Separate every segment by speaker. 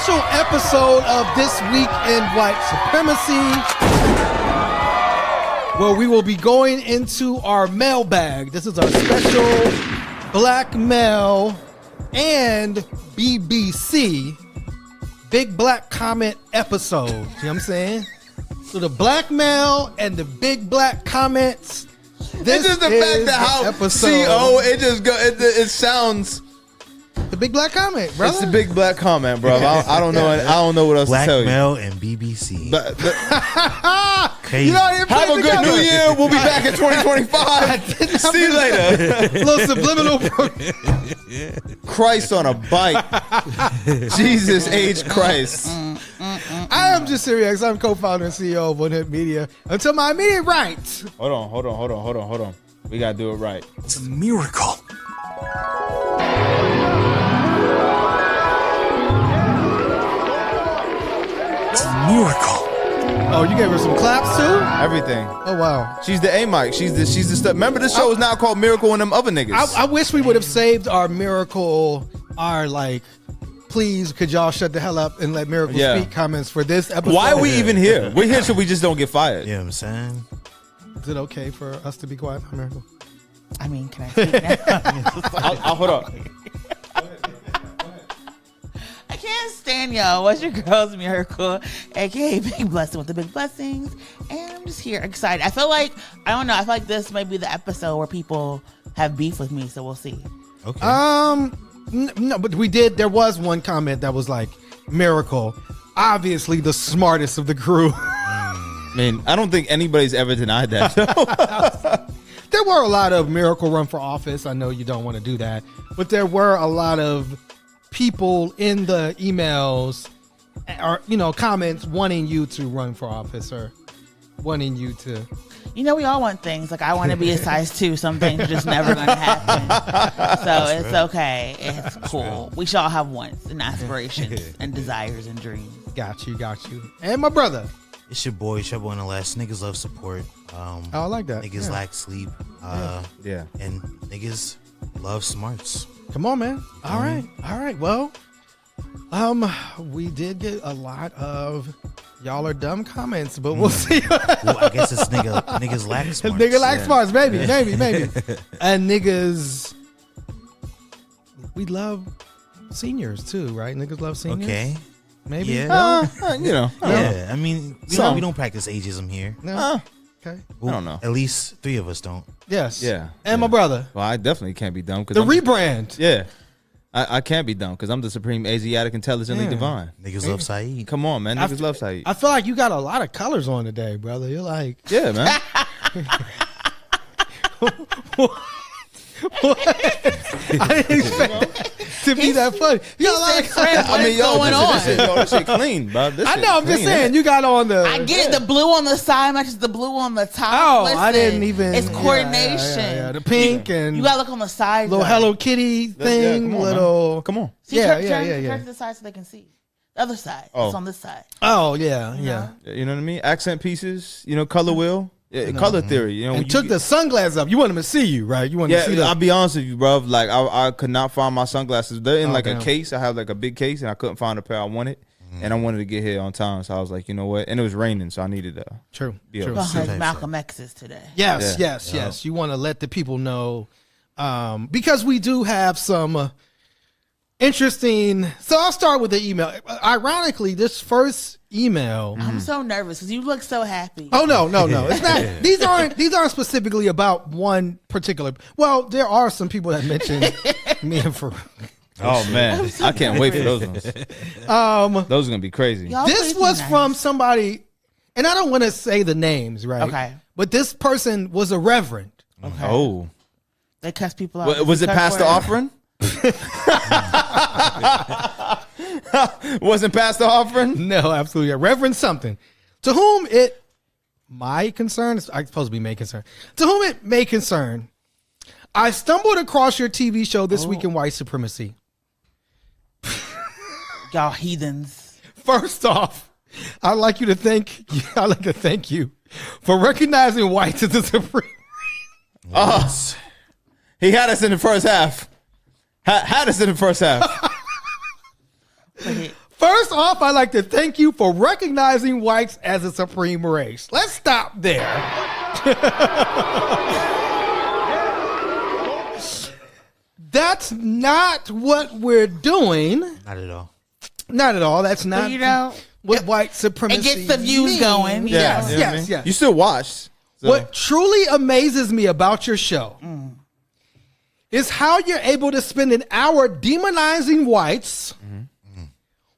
Speaker 1: special episode of This Week in White Supremacy, where we will be going into our mailbag. This is our special BlackMail and BBC Big Black Comment episode. You know what I'm saying? So the BlackMail and the Big Black Comments. This
Speaker 2: it's just the fact that how
Speaker 1: episode.
Speaker 2: CO it just go it sounds.
Speaker 1: The Big Black Comment, brother.
Speaker 2: It's the Big Black Comment, bro. I don't know. I don't know what else to tell you.
Speaker 3: BlackMail and BBC.
Speaker 1: You know,
Speaker 2: have a good New Year. We'll be back in 2025. See you later.
Speaker 1: Little subliminal.
Speaker 2: Christ on a bike. Jesus H. Christ.
Speaker 1: I am just serious. I'm co-founder and CEO of One Hit Media. Until my immediate right.
Speaker 2: Hold on. We gotta do it right.
Speaker 3: It's a miracle. It's a miracle.
Speaker 1: Oh, you gave her some claps too?
Speaker 2: Everything.
Speaker 1: Oh wow.
Speaker 2: She's the A mic. She's the stuff. Remember the show is now called Miracle and them other niggas.
Speaker 1: I wish we would have saved our miracle, our please could y'all shut the hell up and let Miracle speak comments for this episode.
Speaker 2: Why are we even here? We're here so we just don't get fired.
Speaker 3: You know what I'm saying?
Speaker 1: Is it okay for us to be quiet, Miracle?
Speaker 4: I mean, can I speak now?
Speaker 2: I'll hold up.
Speaker 4: I can't stand y'all. What's your girl's Miracle, aka Big Blessing with the Big Blessings, and I'm just here excited. I feel like this may be the episode where people have beef with me, so we'll see.
Speaker 3: Okay.
Speaker 1: No, but there was one comment that was like, Miracle, obviously the smartest of the crew.
Speaker 2: I mean, I don't think anybody's ever denied that.
Speaker 1: There were a lot of Miracle run for office. I know you don't want to do that, but there were a lot of people in the emails or comments wanting you to run for office or wanting you to.
Speaker 4: We all want things. Like, I want to be a size 2. Some things are just never going to happen. So it's okay. It's cool. We should all have wants and aspirations and desires and dreams.
Speaker 1: Got you. And my brother.
Speaker 3: It's your boy, Trouble in the Last. Niggas love support.
Speaker 1: I like that.
Speaker 3: Niggas lack sleep.
Speaker 2: Yeah.
Speaker 3: And niggas love smarts.
Speaker 1: Come on, man. All right. Well, we did get a lot of y'all are dumb comments, but we'll see.
Speaker 3: Well, I guess it's niggas lack smarts.
Speaker 1: Nigga lack smarts, maybe. And niggas, we love seniors too, right? Niggas love seniors.
Speaker 3: Okay.
Speaker 1: Maybe.
Speaker 3: Yeah.
Speaker 1: No.
Speaker 3: I mean, we don't practice ageism here.
Speaker 1: No. Okay.
Speaker 2: I don't know.
Speaker 3: At least 3 of us don't.
Speaker 1: Yes.
Speaker 2: Yeah.
Speaker 1: And my brother.
Speaker 2: Well, I definitely can't be dumb.
Speaker 1: The rebrand.
Speaker 2: Yeah. I can't be dumb because I'm the supreme Asiatic intelligently divine.
Speaker 3: Niggas love Saeed.
Speaker 2: Come on, man. Niggas love Saeed.
Speaker 1: I feel like you got a lot of colors on today, brother. You're like.
Speaker 2: Yeah, man.
Speaker 1: What? I didn't expect that to be that funny. You got a lot of colors.
Speaker 2: I mean, this shit clean, bro.
Speaker 1: I know. I'm just saying. You got on the.
Speaker 4: I get it. The blue on the side matches the blue on the top.
Speaker 1: Oh,
Speaker 4: Listen,
Speaker 1: I didn't even.
Speaker 4: It's coordination.
Speaker 1: Yeah. The pink and
Speaker 4: you gotta look on the side.
Speaker 1: Little Hello Kitty thing.
Speaker 2: Come on,
Speaker 1: little.
Speaker 2: Come on.
Speaker 4: See, turn to the side so they can see. The other side.
Speaker 2: Oh.
Speaker 4: It's on this side.
Speaker 1: Oh yeah.
Speaker 2: You know what I mean? Accent pieces. Color wheel. Yeah, color theory.
Speaker 1: And took the sunglasses up. You want them to see you, right? You want to see them.
Speaker 2: I'll be honest with you, bro. Like I could not find my sunglasses. They're in a case. I have like a big case, and I couldn't find a pair I wanted. And I wanted to get here on time, so I was like, you know what? And it was raining, so I needed to.
Speaker 1: True.
Speaker 4: Malcolm X's today.
Speaker 1: Yes. You want to let the people know, because we do have some interesting. So I'll start with the email. Ironically, this first email.
Speaker 4: I'm so nervous because you look so happy.
Speaker 1: Oh no. It's not. These aren't specifically about one particular. Well, there are some people that mentioned me and Farouk.
Speaker 2: Oh man, I can't wait for those ones. Those are gonna be crazy.
Speaker 1: This was from somebody, and I don't want to say the names, right?
Speaker 4: Okay.
Speaker 1: But this person was a reverend.
Speaker 4: Okay.
Speaker 2: Oh,
Speaker 4: they cuss people out.
Speaker 2: Was it past the offering? Wasn't past the offering?
Speaker 1: No, absolutely. Reverend something. To whom it might concern, I'm supposed to be may concern. To whom it may concern, I stumbled across your TV show This Week in White Supremacy.
Speaker 4: Y'all heathens.
Speaker 1: First off, I'd like to thank you for recognizing whites as the supreme.
Speaker 2: Oh, he had us in the first half. Had us in the first half.
Speaker 1: First off, I'd like to thank you for recognizing whites as a supreme race. Let's stop there. That's not what we're doing.
Speaker 3: Not at all.
Speaker 1: Not at all. That's not what white supremacy
Speaker 4: it gets the views
Speaker 1: means.
Speaker 4: going.
Speaker 1: Yes,
Speaker 2: you know what I
Speaker 1: yes,
Speaker 2: mean?
Speaker 1: yes.
Speaker 2: You still watched. So.
Speaker 1: What truly amazes me about your show is how you're able to spend an hour demonizing whites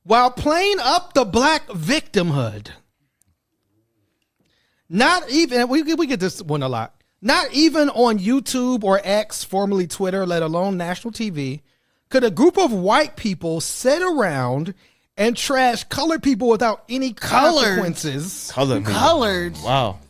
Speaker 1: while playing up the black victimhood. Not even, we get this one a lot, not even on YouTube or X, formerly Twitter, let alone national TV, could a group of white people sit around and trash colored people without any consequences.
Speaker 4: Colored.
Speaker 2: Wow.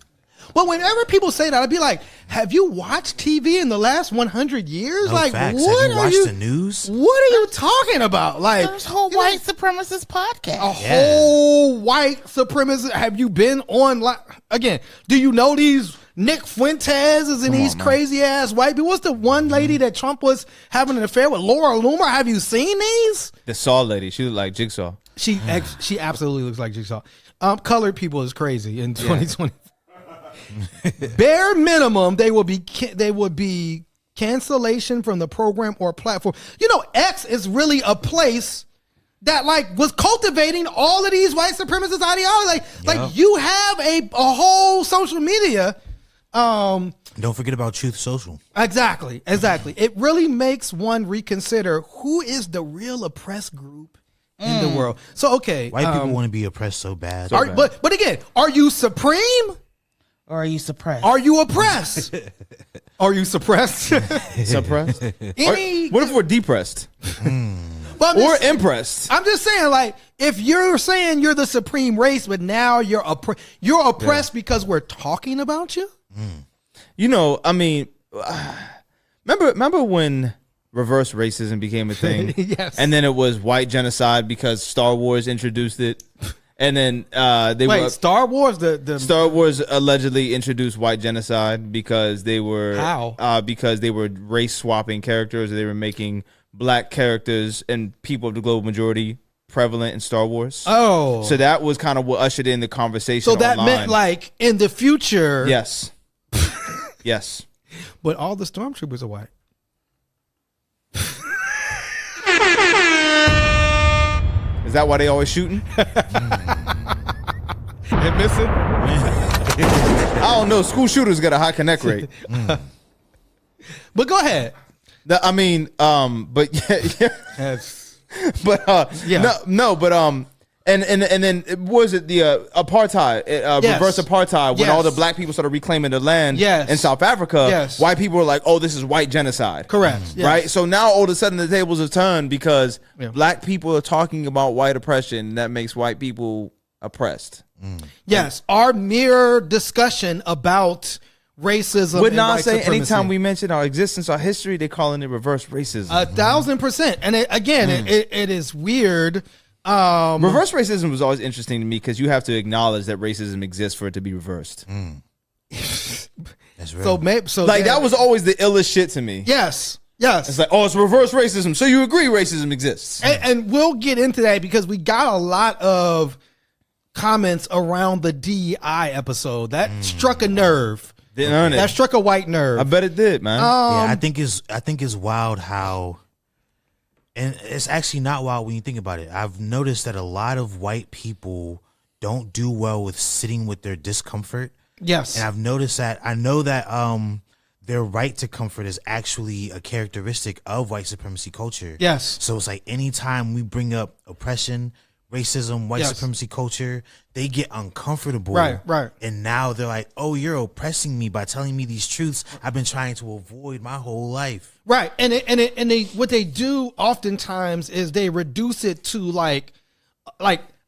Speaker 1: Well, whenever people say that, I'd be like, have you watched TV in the last 100 years?
Speaker 3: No
Speaker 1: like,
Speaker 3: facts.
Speaker 1: what
Speaker 3: Have you
Speaker 1: are
Speaker 3: watched
Speaker 1: you,
Speaker 3: the news?
Speaker 1: what are you talking about? Like,
Speaker 4: There's a whole white supremacist podcast.
Speaker 1: a whole white supremacist. Have you been on, like, again, do you know these Nick Fuentes and these crazy ass white people? What's the one lady that Trump was having an affair with, Laura Loomer? Have you seen these?
Speaker 2: The Saw lady. She looked like Jigsaw.
Speaker 1: She absolutely looks like Jigsaw. Colored people is crazy in 2020. Bare minimum, they would be cancellation from the program or platform. You know, X is really a place that like was cultivating all of these white supremacist ideology. Like you have a whole social media.
Speaker 3: Don't forget about Truth Social.
Speaker 1: Exactly. It really makes one reconsider who is the real oppressed group in the world. So okay,
Speaker 3: White people want to be oppressed so bad.
Speaker 1: but again, are you supreme?
Speaker 4: Or are you suppressed?
Speaker 1: Are you oppressed? Are you suppressed?
Speaker 2: Suppressed?
Speaker 1: Any?
Speaker 2: What if we're depressed?
Speaker 1: Well,
Speaker 2: Or impressed?
Speaker 1: I'm just saying, like, if you're saying you're the supreme race, but now you're oppressed because we're talking about you.
Speaker 2: You know, I mean, remember when reverse racism became a thing?
Speaker 1: Yes.
Speaker 2: And then it was white genocide because Star Wars introduced it. And then
Speaker 1: Star Wars,
Speaker 2: Star Wars allegedly introduced white genocide because they were because they were race swapping characters. They were making black characters and people of the global majority prevalent in Star Wars.
Speaker 1: Oh,
Speaker 2: so that was kind of what ushered in the conversation.
Speaker 1: So that
Speaker 2: online.
Speaker 1: meant like in the future,
Speaker 2: yes, yes.
Speaker 1: But all the stormtroopers are white.
Speaker 2: Is that why they always shooting?
Speaker 1: And missing?
Speaker 2: I don't know. School shooters got a high connect rate.
Speaker 1: But go ahead.
Speaker 2: But yeah.
Speaker 1: Yes.
Speaker 2: But no, but and then was it the apartheid, reverse apartheid when all the black people started reclaiming the land in South Africa?
Speaker 1: Yes.
Speaker 2: White people were like, "Oh, this is white genocide."
Speaker 1: Correct. Yes.
Speaker 2: Right. So now all of a sudden the tables have turned because black people are talking about white oppression, and that makes white people oppressed.
Speaker 1: Yes, our mere discussion about racism
Speaker 2: would
Speaker 1: and
Speaker 2: not
Speaker 1: white
Speaker 2: say
Speaker 1: supremacy.
Speaker 2: anytime we mention our existence, our history, they calling it reverse racism.
Speaker 1: 1,000%. And it is weird.
Speaker 2: Reverse racism was always interesting to me because you have to acknowledge that racism exists for it to be reversed.
Speaker 3: That's real.
Speaker 2: That was always the illest shit to me.
Speaker 1: Yes.
Speaker 2: It's like, oh, it's reverse racism. So you agree racism exists.
Speaker 1: And we'll get into that because we got a lot of comments around the DEI episode. That struck a nerve.
Speaker 2: Didn't earn it.
Speaker 1: That struck a white nerve.
Speaker 2: I bet it did, man.
Speaker 3: Yeah, I think it's wild how, and it's actually not wild when you think about it. I've noticed that a lot of white people don't do well with sitting with their discomfort.
Speaker 1: Yes.
Speaker 3: And I've noticed that. I know that their right to comfort is actually a characteristic of white supremacy culture.
Speaker 1: Yes.
Speaker 3: So it's like anytime we bring up oppression, racism, white supremacy culture, they get uncomfortable.
Speaker 1: Right.
Speaker 3: And now they're like, oh, you're oppressing me by telling me these truths I've been trying to avoid my whole life.
Speaker 1: Right. And they what they do oftentimes is they reduce it to like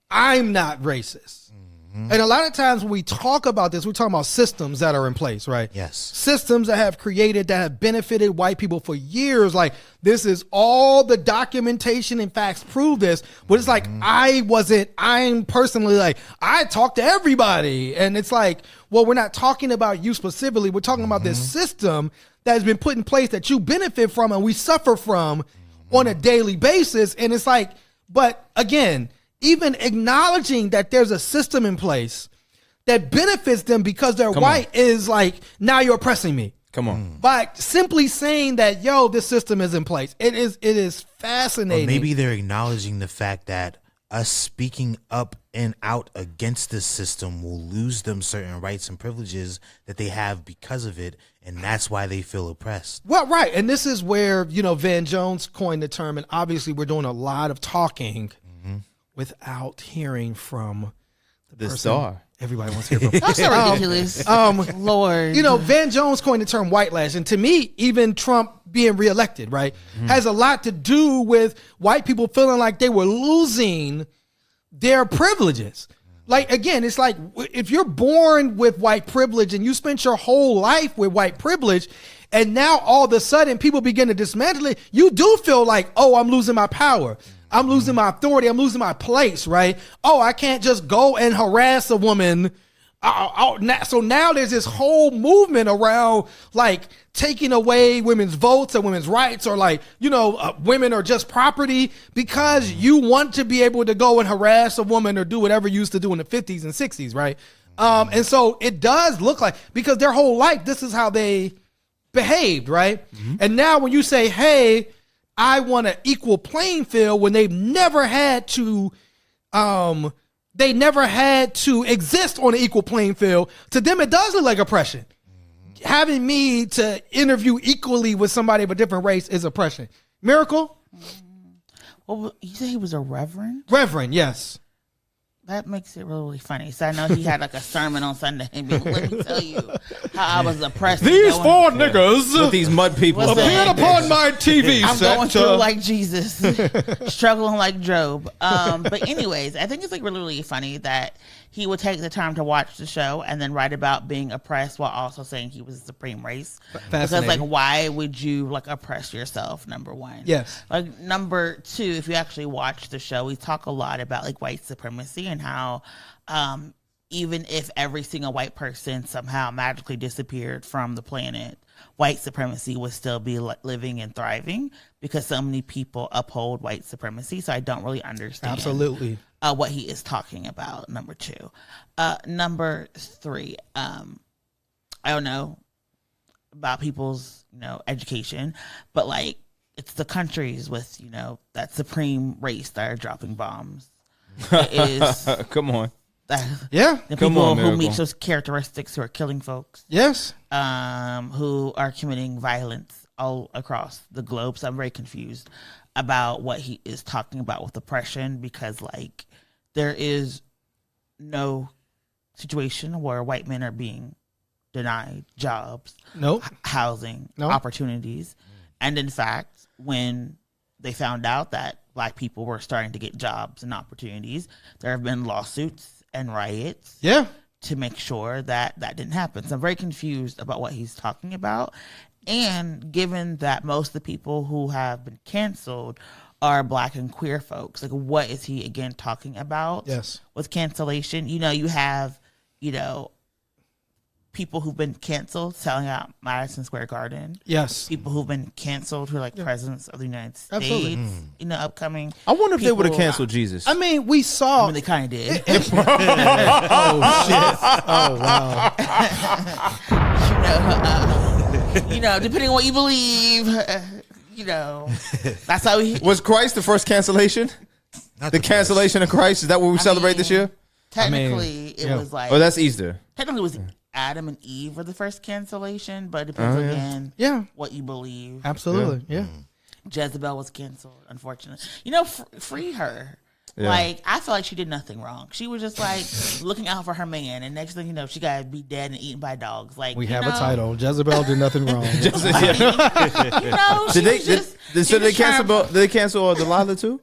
Speaker 1: I'm not racist. And a lot of times when we talk about this, we're talking about systems that are in place, right?
Speaker 3: Yes. Systems
Speaker 1: that have benefited white people for years. Like, this is all the documentation and facts prove this. But it's like, I'm personally like, I talk to everybody. And it's like, well, we're not talking about you specifically. We're talking about this system that has been put in place that you benefit from and we suffer from on a daily basis. And it's like, but again, even acknowledging that there's a system in place that benefits them because they're white is like, now you're oppressing me.
Speaker 2: Come on.
Speaker 1: But simply saying that, yo, this system is in place. It is fascinating.
Speaker 3: Or maybe they're acknowledging the fact that us speaking up and out against this system will lose them certain rights and privileges that they have because of it, and that's why they feel oppressed.
Speaker 1: Well, right. And this is where, Van Jones coined the term, and obviously we're doing a lot of talking without hearing from the star. Everybody wants to hear from.
Speaker 4: That's so ridiculous. Lord.
Speaker 1: Van Jones coined the term whitelash. And to me, even Trump being reelected, right, has a lot to do with white people feeling like they were losing their privileges. Like, again, it's like if you're born with white privilege and you spent your whole life with white privilege, and now all of a sudden people begin to dismantle it, you do feel like, oh, I'm losing my power. I'm losing my authority. I'm losing my place, right? Oh, I can't just go and harass a woman. So now there's this whole movement around like taking away women's votes and women's rights, or like, women are just property because you want to be able to go and harass a woman or do whatever you used to do in the 50s and 60s, right? And so it does look like, because their whole life, this is how they behaved, right? And now when you say, hey, I want an equal playing field, when they've never had to, exist on an equal playing field. To them, it does look like oppression. Having me to interview equally with somebody of a different race is oppression. Miracle?
Speaker 4: Well, you say he was a reverend?
Speaker 1: Reverend, yes.
Speaker 4: That makes it really funny. So I know he had like a sermon on Sunday. And let me tell you how I was oppressed.
Speaker 1: These four niggas
Speaker 2: with these mud people
Speaker 1: appeared upon my TV
Speaker 4: I'm
Speaker 1: set.
Speaker 4: going through like Jesus, struggling like Job. But anyways, I think it's like really, really funny that he would take the time to watch the show and then write about being oppressed while also saying he was a supreme race. Because like, why would you like oppress yourself? Number one.
Speaker 1: Yes.
Speaker 4: Like number two, if you actually watch the show, we talk a lot about like white supremacy and how even if every single white person somehow magically disappeared from the planet, white supremacy would still be living and thriving because so many people uphold white supremacy. So I don't really understand.
Speaker 1: Absolutely.
Speaker 4: What he is talking about. Number two. Number three, I don't know about people's, education, but like it's the countries with, that supreme race that are dropping bombs. It is
Speaker 2: come on.
Speaker 1: Yeah.
Speaker 4: The people who meet those characteristics who are killing folks.
Speaker 1: Yes.
Speaker 4: Who are committing violence all across the globe. So I'm very confused about what he is talking about with oppression, because like there is no situation where white men are being denied jobs, housing, opportunities. And in fact, when they found out that black people were starting to get jobs and opportunities, there have been lawsuits and riots to make sure that that didn't happen. So I'm very confused about what he's talking about. And given that most of the people who have been canceled are black and queer folks, like what is he again talking about with cancellation? You have, people who've been canceled selling out Madison Square Garden.
Speaker 1: Yes.
Speaker 4: People who've been canceled who are like presidents of the United States. Upcoming.
Speaker 2: I wonder if they would have canceled Jesus.
Speaker 1: I mean, we saw.
Speaker 4: They kind of did.
Speaker 1: Oh, shit. Oh, wow.
Speaker 4: Depending on what you believe, that's how he.
Speaker 2: Was Christ the first cancellation? The cancellation of Christ? Is that what we celebrate this year?
Speaker 4: Technically, it was like.
Speaker 2: Oh, that's Easter.
Speaker 4: Technically, it was Adam and Eve were the first cancellation, but it depends again what you believe.
Speaker 1: Absolutely, yeah.
Speaker 4: Jezebel was canceled, unfortunately. Free her. Yeah. Like, I feel like she did nothing wrong. She was just like looking out for her man, and next thing you know, she got to be dead and eaten by dogs. Like,
Speaker 1: we have a title. Jezebel did nothing wrong.
Speaker 2: Did they cancel Delilah too?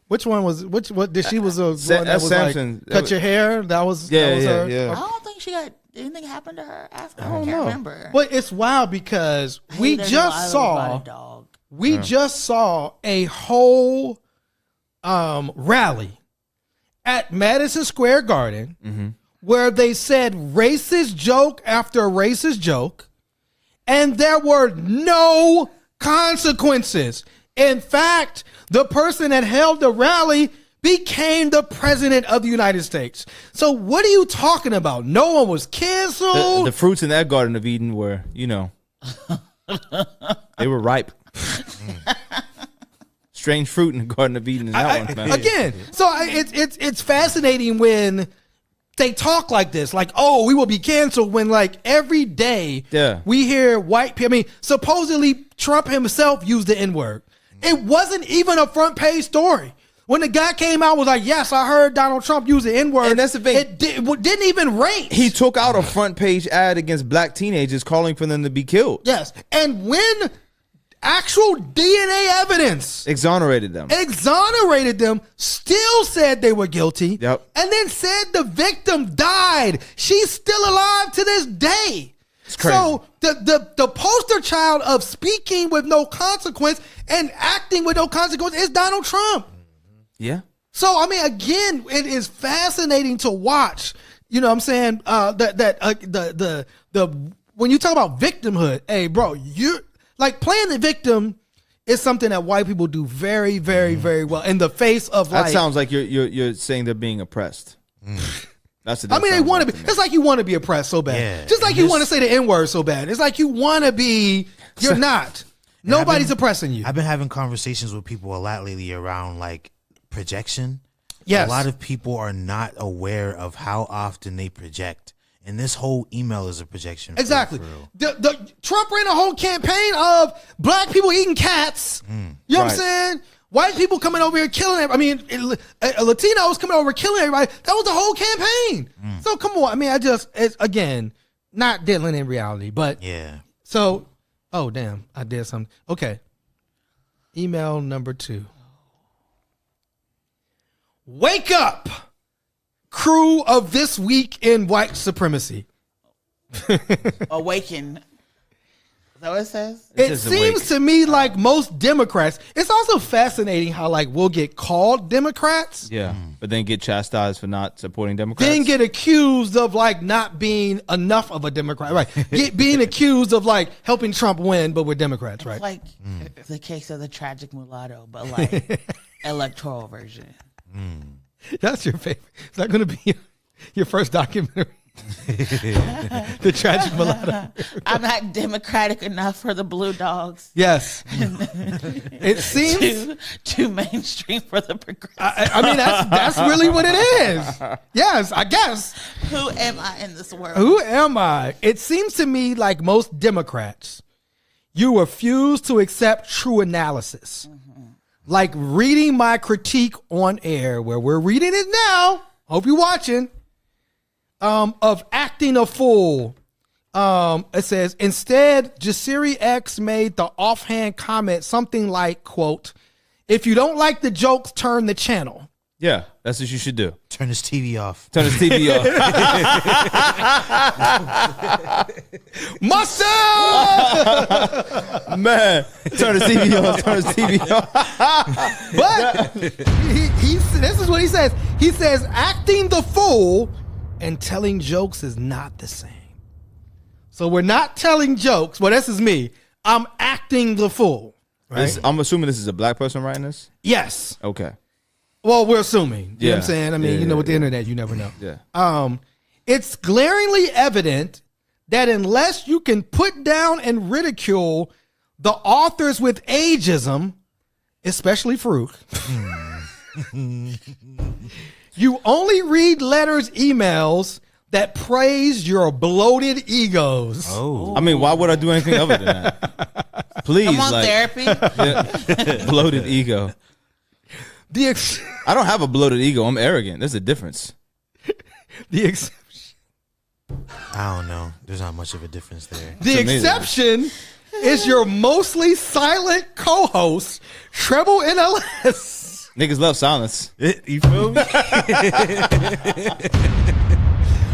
Speaker 1: Which one was what? Did she was a one that was
Speaker 2: Samson.
Speaker 1: Like, cut your hair? That was her.
Speaker 4: I don't think she got anything happened to her after. I can't remember.
Speaker 1: But it's wild because we just saw a whole rally at Madison Square Garden where they said racist joke after racist joke, and there were no consequences. In fact, the person that held the rally became the president of the United States. So what are you talking about? No one was canceled.
Speaker 2: The fruits in that Garden of Eden were, they were ripe. Strange fruit in the Garden of Eden in that one, man.
Speaker 1: Again, so it's fascinating when they talk like this, like, oh, we will be canceled, when like every day we hear white people. I mean, supposedly Trump himself used the N-word. It wasn't even a front page story. When the guy came out, was like, yes, I heard Donald Trump use the N-word.
Speaker 2: And that's the thing.
Speaker 1: It didn't even rate.
Speaker 2: He took out a front page ad against black teenagers calling for them to be killed.
Speaker 1: Yes. And when actual DNA evidence
Speaker 2: exonerated them,
Speaker 1: still said they were guilty.
Speaker 2: Yep.
Speaker 1: And then said the victim died. She's still alive to this day.
Speaker 2: It's crazy.
Speaker 1: So the poster child of speaking with no consequence and acting with no consequence is Donald Trump.
Speaker 2: Yeah.
Speaker 1: So I mean, again, it is fascinating to watch. You know what I'm saying? The when you talk about victimhood, hey, bro, you like playing the victim is something that white people do very, very, very well in the face of
Speaker 2: that sounds like you're saying they're being oppressed. That's the.
Speaker 1: I mean, they want to be. It's like you want to be oppressed so bad. Yeah. Just like you want to say the N-word so bad. It's like you want to be. You're not. Nobody's oppressing you.
Speaker 3: I've been having conversations with people a lot lately around like projection.
Speaker 1: Yes.
Speaker 3: A lot of people are not aware of how often they project. And this whole email is a projection.
Speaker 1: Exactly.
Speaker 3: For real.
Speaker 1: The Trump ran a whole campaign of black people eating cats. You know what I'm saying? White people coming over here killing everybody. I mean, Latinos coming over killing everybody. That was the whole campaign. So come on. I mean, it's again, not dealing in reality, but
Speaker 3: yeah.
Speaker 1: So, oh damn, I did something. Okay. Email number 2. Wake up, crew of This Week in White Supremacy.
Speaker 4: Awaken. Is that what it says?
Speaker 1: It seems to me like most Democrats, it's also fascinating how like we'll get called Democrats.
Speaker 2: Yeah, but then get chastised for not supporting Democrats.
Speaker 1: Then get accused of like not being enough of a Democrat. Right. Being accused of like helping Trump win, but we're Democrats, right?
Speaker 4: It's like the case of the tragic mulatto, but like electoral version.
Speaker 1: That's your favorite. Is that going to be your first documentary? The tragic mulatto.
Speaker 4: I'm not democratic enough for the blue dogs.
Speaker 1: Yes. It seems
Speaker 4: too mainstream for the progressive.
Speaker 1: I mean, that's really what it is. Yes, I guess.
Speaker 4: Who am I in this world?
Speaker 1: Who am I? It seems to me like most Democrats, you refuse to accept true analysis. Like reading my critique on air, where we're reading it now. Hope you're watching. Of acting a fool. It says, instead, Jasiri X made the offhand comment, something like, quote, if you don't like the jokes, turn the channel.
Speaker 2: Yeah, that's what you should do.
Speaker 3: Turn his TV off.
Speaker 2: Turn his TV off.
Speaker 1: Muscle!
Speaker 2: Man, turn his TV off. Turn his TV off.
Speaker 1: But this is what he says. He says, acting the fool and telling jokes is not the same. So we're not telling jokes. Well, this is me. I'm acting the fool. Right?
Speaker 2: I'm assuming this is a black person writing this?
Speaker 1: Yes.
Speaker 2: Okay.
Speaker 1: Well, we're assuming. You know what I'm saying? I mean, with the internet, you never know.
Speaker 2: Yeah.
Speaker 1: It's glaringly evident that unless you can put down and ridicule the authors with ageism, especially Farouk, you only read letters, emails that praise your bloated egos.
Speaker 3: Oh.
Speaker 2: I mean, why would I do anything other than that? Please.
Speaker 4: Come on, therapy.
Speaker 2: Bloated ego. I don't have a bloated ego. I'm arrogant. There's a difference.
Speaker 1: The exception.
Speaker 3: I don't know. There's not much of a difference there.
Speaker 1: The exception is your mostly silent co-host, Treble NLS.
Speaker 2: Niggas love silence.
Speaker 3: You feel me?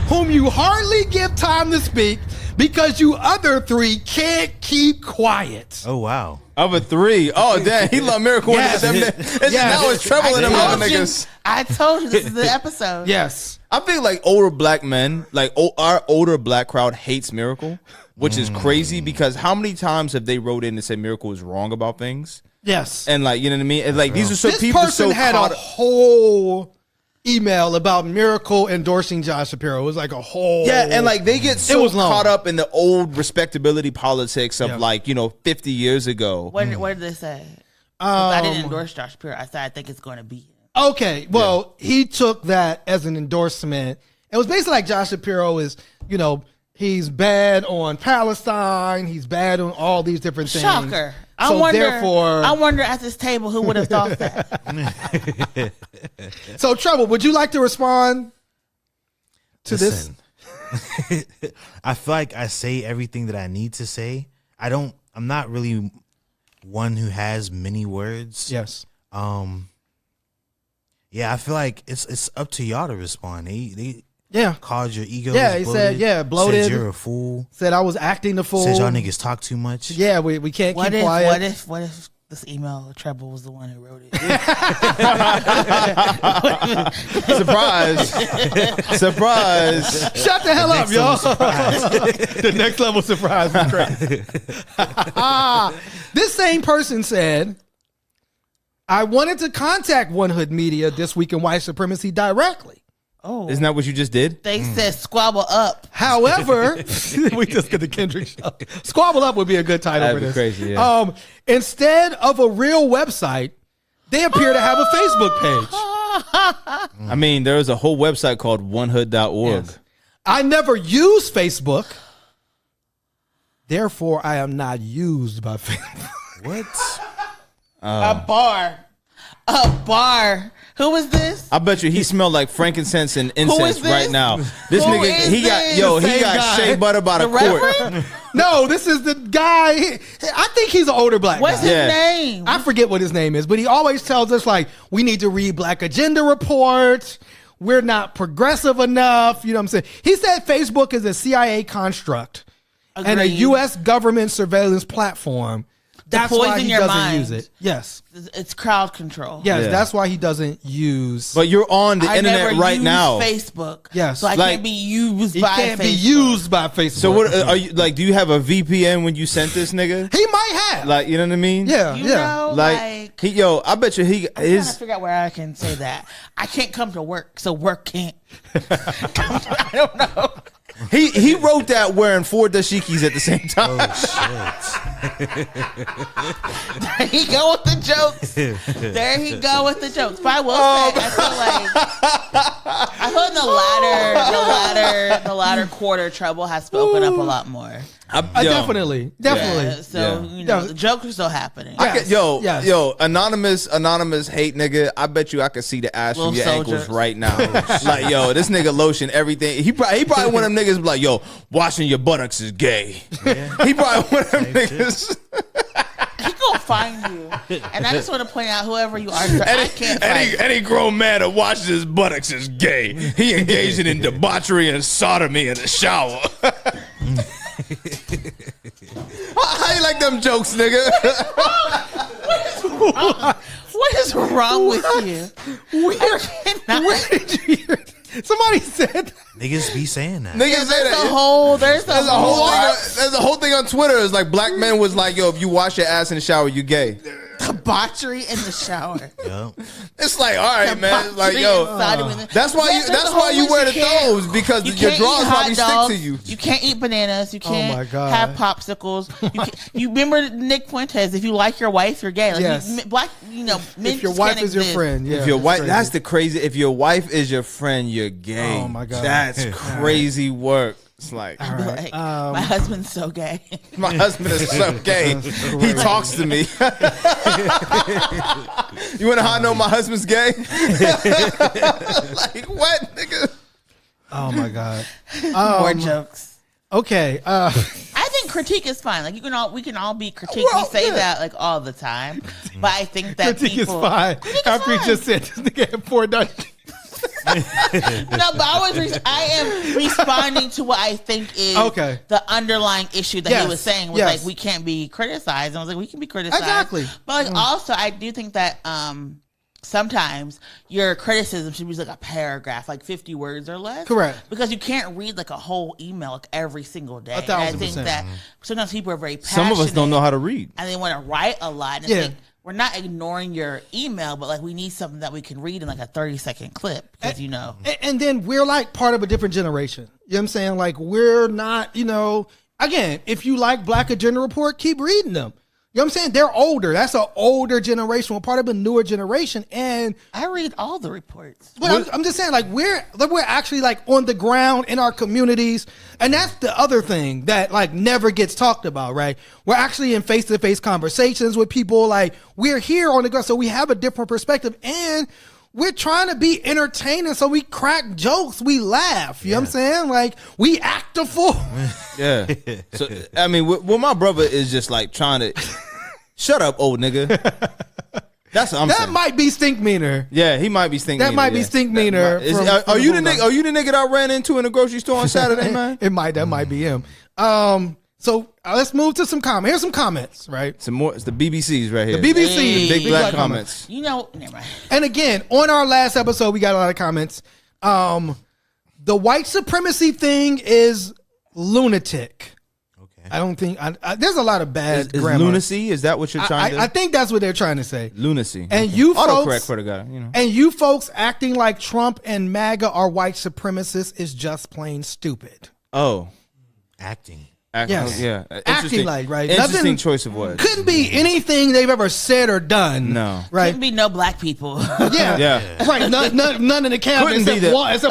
Speaker 1: Whom you hardly give time to speak because you other three can't keep quiet.
Speaker 3: Oh, wow.
Speaker 2: Other three. Oh, damn. He love Miracle.
Speaker 1: Yes.
Speaker 2: Now it's Treble in them other niggas.
Speaker 4: I told you this is the episode.
Speaker 1: Yes.
Speaker 2: I think like older black men, like our older black crowd hates Miracle, which is crazy because how many times have they wrote in and said Miracle is wrong about things?
Speaker 1: Yes.
Speaker 2: And like, you know what I mean? And like, these are so
Speaker 1: this
Speaker 2: people
Speaker 1: person
Speaker 2: so
Speaker 1: had a whole email about Miracle endorsing Josh Shapiro. It was like a whole
Speaker 2: and like they get so
Speaker 1: long.
Speaker 2: caught up in the old respectability politics of like, 50 years ago.
Speaker 4: What did they say? I didn't endorse Josh Shapiro. I said I think it's going to be him.
Speaker 1: Okay, well, he took that as an endorsement. It was basically like Josh Shapiro is, he's bad on Palestine. He's bad on all these different things.
Speaker 4: Shocker. I wonder at this table who would have thought that.
Speaker 1: So, Trouble, would you like to respond to this?
Speaker 3: I feel like I say everything that I need to say. I'm not really one who has many words.
Speaker 1: Yes.
Speaker 3: Yeah, I feel like it's up to y'all to respond. They called your ego.
Speaker 1: Yeah, he said, bloated.
Speaker 3: Said you're a fool.
Speaker 1: Said I was acting the fool.
Speaker 3: Said y'all niggas talk too much.
Speaker 1: Yeah, we can't keep quiet.
Speaker 4: What if this email, Treble was the one who wrote it?
Speaker 2: Surprise.
Speaker 1: Shut the hell up, y'all. The next level surprise was crazy. This same person said, I wanted to contact One Hood Media this week in white supremacy directly.
Speaker 4: Oh,
Speaker 2: isn't that what you just did?
Speaker 4: They said squabble up.
Speaker 1: However, we just get the Kendrick show. Squabble up would be a good title for this.
Speaker 2: Crazy, yeah.
Speaker 1: Instead of a real website, they appear to have a Facebook page.
Speaker 2: I mean, there is a whole website called onehood.org.
Speaker 1: Yes. I never use Facebook. Therefore, I am not used by Facebook.
Speaker 3: What?
Speaker 4: A bar. Who is this?
Speaker 2: I bet you he smelled like frankincense and incense right now. This
Speaker 4: Who
Speaker 2: nigga,
Speaker 4: is
Speaker 2: he
Speaker 4: this?
Speaker 2: got shea butter by the quart.
Speaker 1: No, this is the guy. I think he's an older black
Speaker 4: What's
Speaker 1: guy.
Speaker 4: his name?
Speaker 1: I forget what his name is, but he always tells us like we need to read Black Agenda reports. We're not progressive enough. You know what I'm saying? He said Facebook is a CIA construct and a U.S. government surveillance platform. That's why he doesn't use it. Yes.
Speaker 4: It's crowd control.
Speaker 1: Yes, that's why he doesn't use.
Speaker 2: But you're on the internet right now.
Speaker 4: Facebook.
Speaker 1: Yes.
Speaker 4: So I can't be used by Facebook.
Speaker 1: He can't be used by Facebook.
Speaker 2: So what are you like? Do you have a VPN when you sent this nigga?
Speaker 1: He might have.
Speaker 2: Like, you know what I mean?
Speaker 1: Yeah.
Speaker 4: You know, like
Speaker 2: I bet you
Speaker 4: I'm trying to figure out where I can say that. I can't come to work, so work can't. I don't know.
Speaker 2: He wrote that wearing 4 dashikis at the same time.
Speaker 3: Oh shit!
Speaker 4: There he go with the jokes. There he go with the jokes. But I will say, I feel like the latter quarter, Trouble has spoken up a lot more.
Speaker 1: Definitely.
Speaker 4: Yeah, so the jokes are still happening.
Speaker 2: Anonymous hate nigga. I bet you I could see the ash from your ankles right now. Like, yo, this nigga lotion everything. He probably one of them niggas be like, yo, washing your buttocks is gay. Yeah. He probably one of them niggas.
Speaker 4: He gonna find you, and I just want to point out whoever you are.
Speaker 2: Any grown man that washes his buttocks is gay. He engaging in debauchery and sodomy in the shower. How you like them jokes, nigga?
Speaker 4: What is wrong with you?
Speaker 1: Where did you hear? Somebody said
Speaker 3: niggas be saying that.
Speaker 2: Niggas say that.
Speaker 4: There's a
Speaker 2: whole thing on Twitter. It's like black men was like, yo, if you wash your ass in the shower, you gay.
Speaker 4: Debauchery in the shower.
Speaker 3: Yep.
Speaker 2: It's like, all right, man. It's like, yo, that's why you wear the thongs, because your drawers probably stick to you.
Speaker 4: You can't eat bananas. You can't have popsicles. You remember Nick Fuentes? If you like your wife, you're gay. Like,
Speaker 1: yes.
Speaker 4: If
Speaker 1: your wife is your friend,
Speaker 2: if your wife, that's the crazy. If your wife is your friend, you're gay.
Speaker 1: Oh my god,
Speaker 2: that's crazy work. It's like,
Speaker 4: right. My husband's so gay.
Speaker 2: My husband is so gay. He talks to me. You want to know my husband's gay? Like, what, nigga?
Speaker 1: Oh my god.
Speaker 4: More jokes.
Speaker 1: Okay.
Speaker 4: I think critique is fine. Like we can all be critiqued. We say that like all the time, but I think that
Speaker 1: critique is fine. After he just said this nigga had 4 Dutch.
Speaker 4: No, but I am responding to what I think is the underlying issue that he was saying was like we can't be criticized. And I was like, we can be criticized.
Speaker 1: Exactly.
Speaker 4: But like also I do think that sometimes your criticism should be like a paragraph, like 50 words or less.
Speaker 1: Correct.
Speaker 4: Because you can't read like a whole email like every single day.
Speaker 1: 1,000%.
Speaker 4: And I think that sometimes people are very passionate.
Speaker 2: Some of us don't know how to read.
Speaker 4: And they want to write a lot. And it's like, we're not ignoring your email, but like we need something that we can read in like a 30-second clip because
Speaker 1: And then we're like part of a different generation. You know what I'm saying? Like we're not, again, if you like Black Agenda Report, keep reading them. You know what I'm saying? They're older. That's an older generation. We're part of a newer generation. And
Speaker 4: I read all the reports.
Speaker 1: But I'm just saying, like, we're actually like on the ground in our communities. And that's the other thing that like never gets talked about, right? We're actually in face-to-face conversations with people. Like we're here on the ground. So we have a different perspective and we're trying to be entertaining. So we crack jokes. We laugh. You know what I'm saying? Like we act a fool.
Speaker 2: Yeah. So, I mean, well, my brother is just like trying to shut up, old nigga. That's what I'm saying.
Speaker 1: That might be stink meaner.
Speaker 2: Yeah, he might be stink meaner.
Speaker 1: That might be stink meaner.
Speaker 2: Are you the nigga that I ran into in the grocery store on Saturday, man?
Speaker 1: That might be him. So let's move to some comments. Here's some comments, right?
Speaker 2: Some more. It's the BBCs right here.
Speaker 1: The BBC.
Speaker 2: The big black comments.
Speaker 4: Never mind.
Speaker 1: And again, on our last episode, we got a lot of comments. The white supremacy thing is lunatic. Okay. I don't think there's a lot of bad
Speaker 2: is
Speaker 1: grammar.
Speaker 2: Lunacy? Is that what you're trying to?
Speaker 1: I think that's what they're trying to say.
Speaker 2: Lunacy.
Speaker 1: And you folks,
Speaker 2: autocorrect for the guy.
Speaker 1: And you folks acting like Trump and MAGA are white supremacists is just plain stupid.
Speaker 2: Oh,
Speaker 3: acting.
Speaker 1: Yes.
Speaker 2: Yeah.
Speaker 1: Acting like, right?
Speaker 2: Interesting
Speaker 1: Nothing,
Speaker 2: choice of words.
Speaker 1: Couldn't be anything they've ever said or done.
Speaker 2: No.
Speaker 1: Right?
Speaker 4: Couldn't be no black people.
Speaker 1: Yeah. Right. None in the cabinet except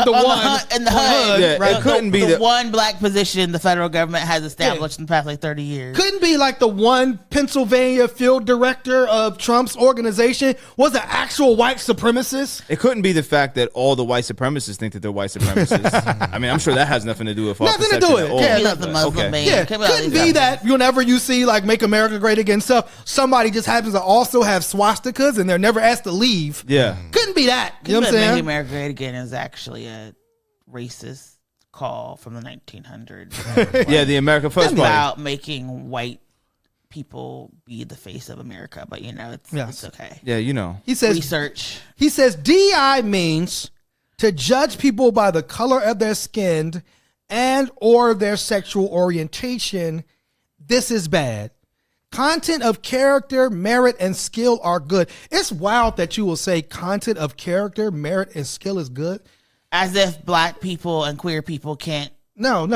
Speaker 1: the one
Speaker 4: in the HUD.
Speaker 2: Yeah,
Speaker 1: right?
Speaker 2: It couldn't be
Speaker 4: the one black position the federal government has established in the past like 30 years.
Speaker 1: Couldn't be like the one Pennsylvania field director of Trump's organization was an actual white supremacist.
Speaker 2: It couldn't be the fact that all the white supremacists think that they're white supremacists. I mean, I'm sure that has nothing to do with
Speaker 1: nothing to do with it.
Speaker 4: Yeah, the Muslim man.
Speaker 1: Yeah, couldn't be that whenever you see like Make America Great Again stuff, somebody just happens to also have swastikas and they're never asked to leave.
Speaker 2: Yeah.
Speaker 1: Couldn't be that. You know what I'm saying?
Speaker 4: Make America Great Again is actually a racist call from the 1900s.
Speaker 2: Yeah, the America First Party.
Speaker 4: About making white people be the face of America, but it's okay.
Speaker 2: Yeah,
Speaker 1: He says
Speaker 4: research.
Speaker 1: He says DI means to judge people by the color of their skin and or their sexual orientation. This is bad. Content of character, merit, and skill are good. It's wild that you will say content of character, merit, and skill is good.
Speaker 4: As if black people and queer people can't.
Speaker 1: No.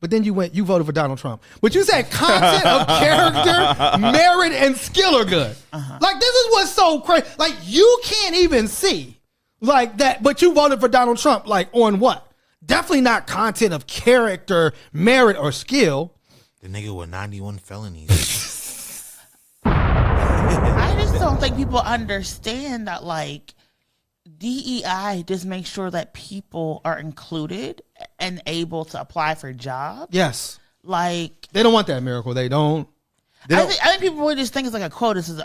Speaker 1: But then you voted for Donald Trump. But you said content of character, merit, and skill are good. Like, this is what's so crazy. Like, you can't even see like that, but you voted for Donald Trump. Like, on what? Definitely not content of character, merit, or skill.
Speaker 3: The nigga with 91 felonies.
Speaker 4: I just don't think people understand that, like, DEI just makes sure that people are included and able to apply for jobs.
Speaker 1: Yes.
Speaker 4: Like,
Speaker 1: they don't want that miracle. They don't.
Speaker 4: I think people really just think it's like a quote. It says,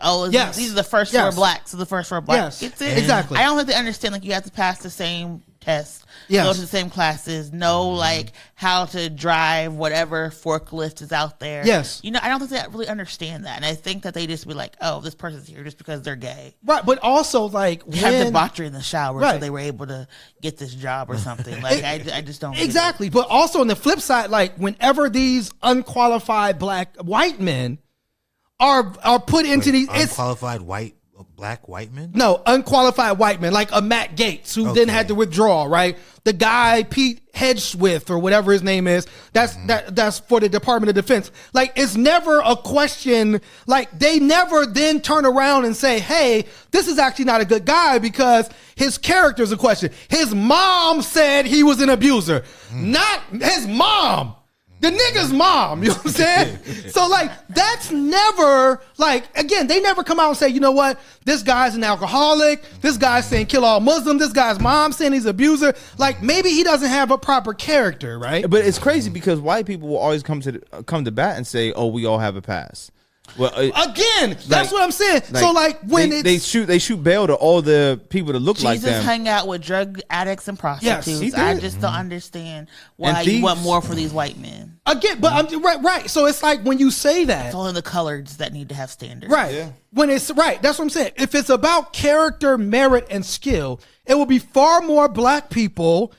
Speaker 4: these are the first four blacks. So the first four blacks.
Speaker 1: Yes.
Speaker 4: Exactly. I don't think they understand, like, you have to pass the same test, go to the same classes, know like how to drive whatever forklift is out there.
Speaker 1: Yes.
Speaker 4: I don't think they really understand that. And I think that they just be like, oh, this person's here just because they're gay.
Speaker 1: Right. But also, like,
Speaker 4: have debauchery in the shower, so they were able to get this job or something. Like, I just don't
Speaker 1: exactly. But also on the flip side, like, whenever these unqualified white men are put into these
Speaker 3: unqualified black white men?
Speaker 1: No, unqualified white men, like a Matt Gaetz, who then had to withdraw, right? The guy Pete Hedgesmith or whatever his name is, that's for the Department of Defense. Like, it's never a question. Like, they never then turn around and say, hey, this is actually not a good guy because his character's a question. His mom said he was an abuser, not his mom. The nigga's mom, you know what I'm saying? So, like, that's never, like, again, they never come out and say, you know what? This guy's an alcoholic. This guy's saying kill all Muslims. This guy's mom saying he's an abuser. Like, maybe he doesn't have a proper character, right?
Speaker 2: But it's crazy because white people will always come to bat and say, oh, we all have a past. Well,
Speaker 1: again, that's what I'm saying.
Speaker 2: Like,
Speaker 1: so, like, when
Speaker 2: they shoot bail to all the people that look like them.
Speaker 4: Jesus hung out with drug addicts and prostitutes.
Speaker 1: Yes, he did.
Speaker 4: I just don't understand why you want more for these white men.
Speaker 1: Again, but I'm right. So it's like when you say that,
Speaker 4: it's only the coloreds that need to have standards,
Speaker 1: right? Yeah. When it's right, that's what I'm saying. If it's about character, merit, and skill, it will be far more black people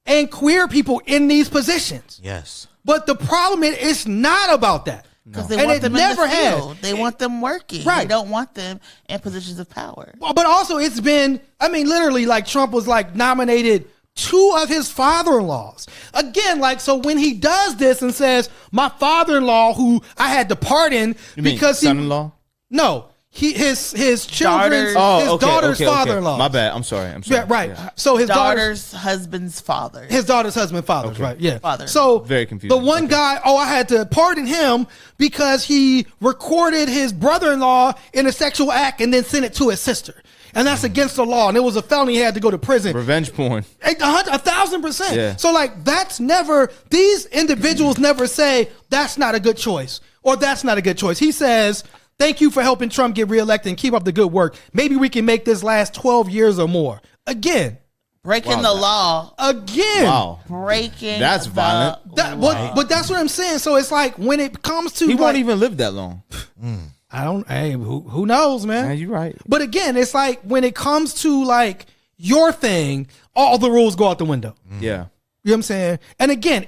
Speaker 1: and queer people in these positions.
Speaker 3: Yes.
Speaker 1: But the problem is, it's not about that.
Speaker 4: Because they want them in the field. They want them working. Right. They don't want them in positions of power.
Speaker 1: Well, but also it's been, I mean, literally, like Trump was like nominated 2 of his father-in-laws. Again, like, so when he does this and says, my father-in-law, who I had to pardon because
Speaker 2: son-in-law?
Speaker 1: No. His children's daughter's father-in-law.
Speaker 2: My bad. I'm sorry.
Speaker 1: Yeah, right. Yeah. So his
Speaker 4: daughter's husband's father.
Speaker 1: His daughter's husband's father. Right. Yeah.
Speaker 4: Father.
Speaker 1: So
Speaker 2: very confusing.
Speaker 1: The one guy, I had to pardon him because he recorded his brother-in-law in a sexual act and then sent it to his sister. And that's against the law. And it was a felony. He had to go to prison.
Speaker 2: Revenge porn.
Speaker 1: 1,000%.
Speaker 2: Yeah.
Speaker 1: So like these individuals never say that's not a good choice or that's not a good choice. He says, thank you for helping Trump get reelected and keep up the good work. Maybe we can make this last 12 years or more. Again.
Speaker 4: Breaking the law.
Speaker 1: Again.
Speaker 2: Wow.
Speaker 4: Breaking
Speaker 2: That's violent.
Speaker 1: But that's what I'm saying. So it's like when it comes to...
Speaker 2: He won't even live that long.
Speaker 1: Who knows, man?
Speaker 2: Yeah, you're right.
Speaker 1: But again, it's like when it comes to like your thing, all the rules go out the window.
Speaker 2: Yeah.
Speaker 1: You know what I'm saying? And again,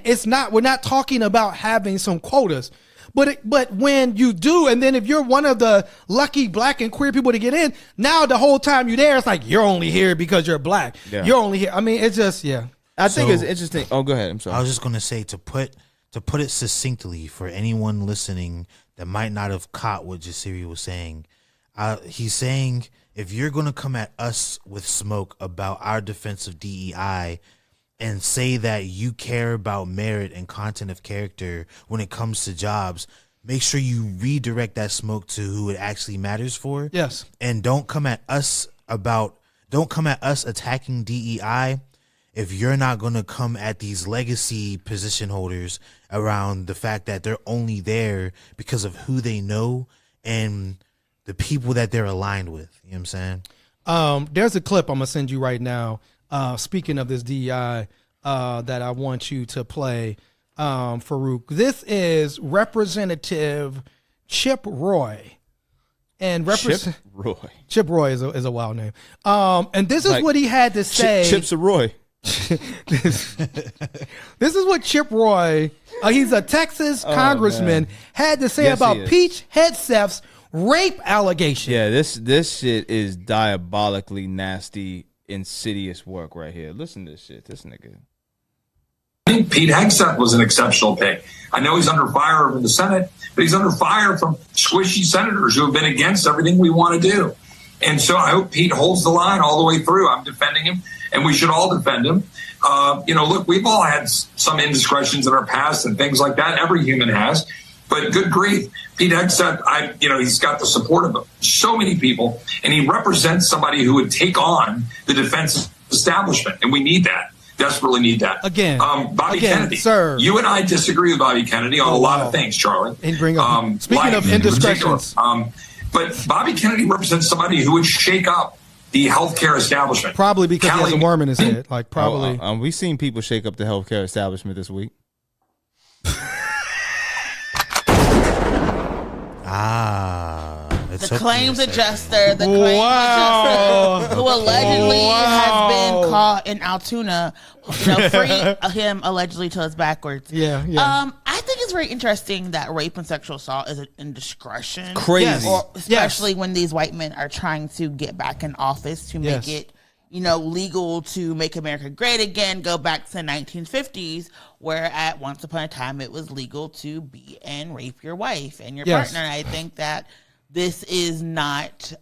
Speaker 1: we're not talking about having some quotas. But when you do, and then if you're one of the lucky black and queer people to get in, now the whole time you're there, it's like you're only here because you're black. Yeah. You're only here. I mean, it's just, yeah.
Speaker 2: I think it's interesting. Oh, go ahead. I'm sorry.
Speaker 3: I was just going to say, to put it succinctly for anyone listening that might not have caught what Jasiri was saying, he's saying, if you're going to come at us with smoke about our defense of DEI and say that you care about merit and content of character when it comes to jobs, make sure you redirect that smoke to who it actually matters for.
Speaker 1: Yes.
Speaker 3: And don't come at us attacking DEI if you're not going to come at these legacy position holders around the fact that they're only there because of who they know and the people that they're aligned with. You know what I'm saying?
Speaker 1: There's a clip I'm going to send you right now. Speaking of this DEI, that I want you to play, Farouk. This is Representative Chip Roy. And Chip Roy is a wild name. And this is like, what he had to say.
Speaker 2: Chips a Roy.
Speaker 1: This is what Chip Roy, he's a Texas congressman, had to say about Pete Hegseth's rape allegation.
Speaker 2: Yeah, this shit is diabolically nasty, insidious work right here. Listen to this shit. This nigga.
Speaker 5: I think Pete Hegseth was an exceptional pick. I know he's under fire from the Senate, but he's under fire from squishy senators who have been against everything we want to do. And so I hope Pete holds the line all the way through. I'm defending him, and we should all defend him. Look, we've all had some indiscretions in our past and things like that. Every human has. But good grief, Pete Hegseth, he's got the support of so many people, and he represents somebody who would take on the defense establishment, and we need that. Desperately need that.
Speaker 1: Again,
Speaker 5: Bobby Kennedy.
Speaker 1: Sir.
Speaker 5: You and I disagree with Bobby Kennedy on a lot of things, Charlie.
Speaker 1: And bring up, speaking of indiscretions.
Speaker 5: But Bobby Kennedy represents somebody who would shake up the healthcare establishment.
Speaker 1: Probably because he has a worm in his head. Like, probably.
Speaker 2: We've seen people shake up the healthcare establishment this week.
Speaker 4: The claims adjuster, who allegedly has been caught in Altoona, free him allegedly till it's backwards.
Speaker 1: Yeah.
Speaker 4: I think it's very interesting that rape and sexual assault is an indiscretion.
Speaker 2: Crazy.
Speaker 4: Especially when these white men are trying to get back in office to make it, legal to make America great again, go back to the 1950s, where at once upon a time it was legal to beat and rape your wife and your partner. And I think that this is not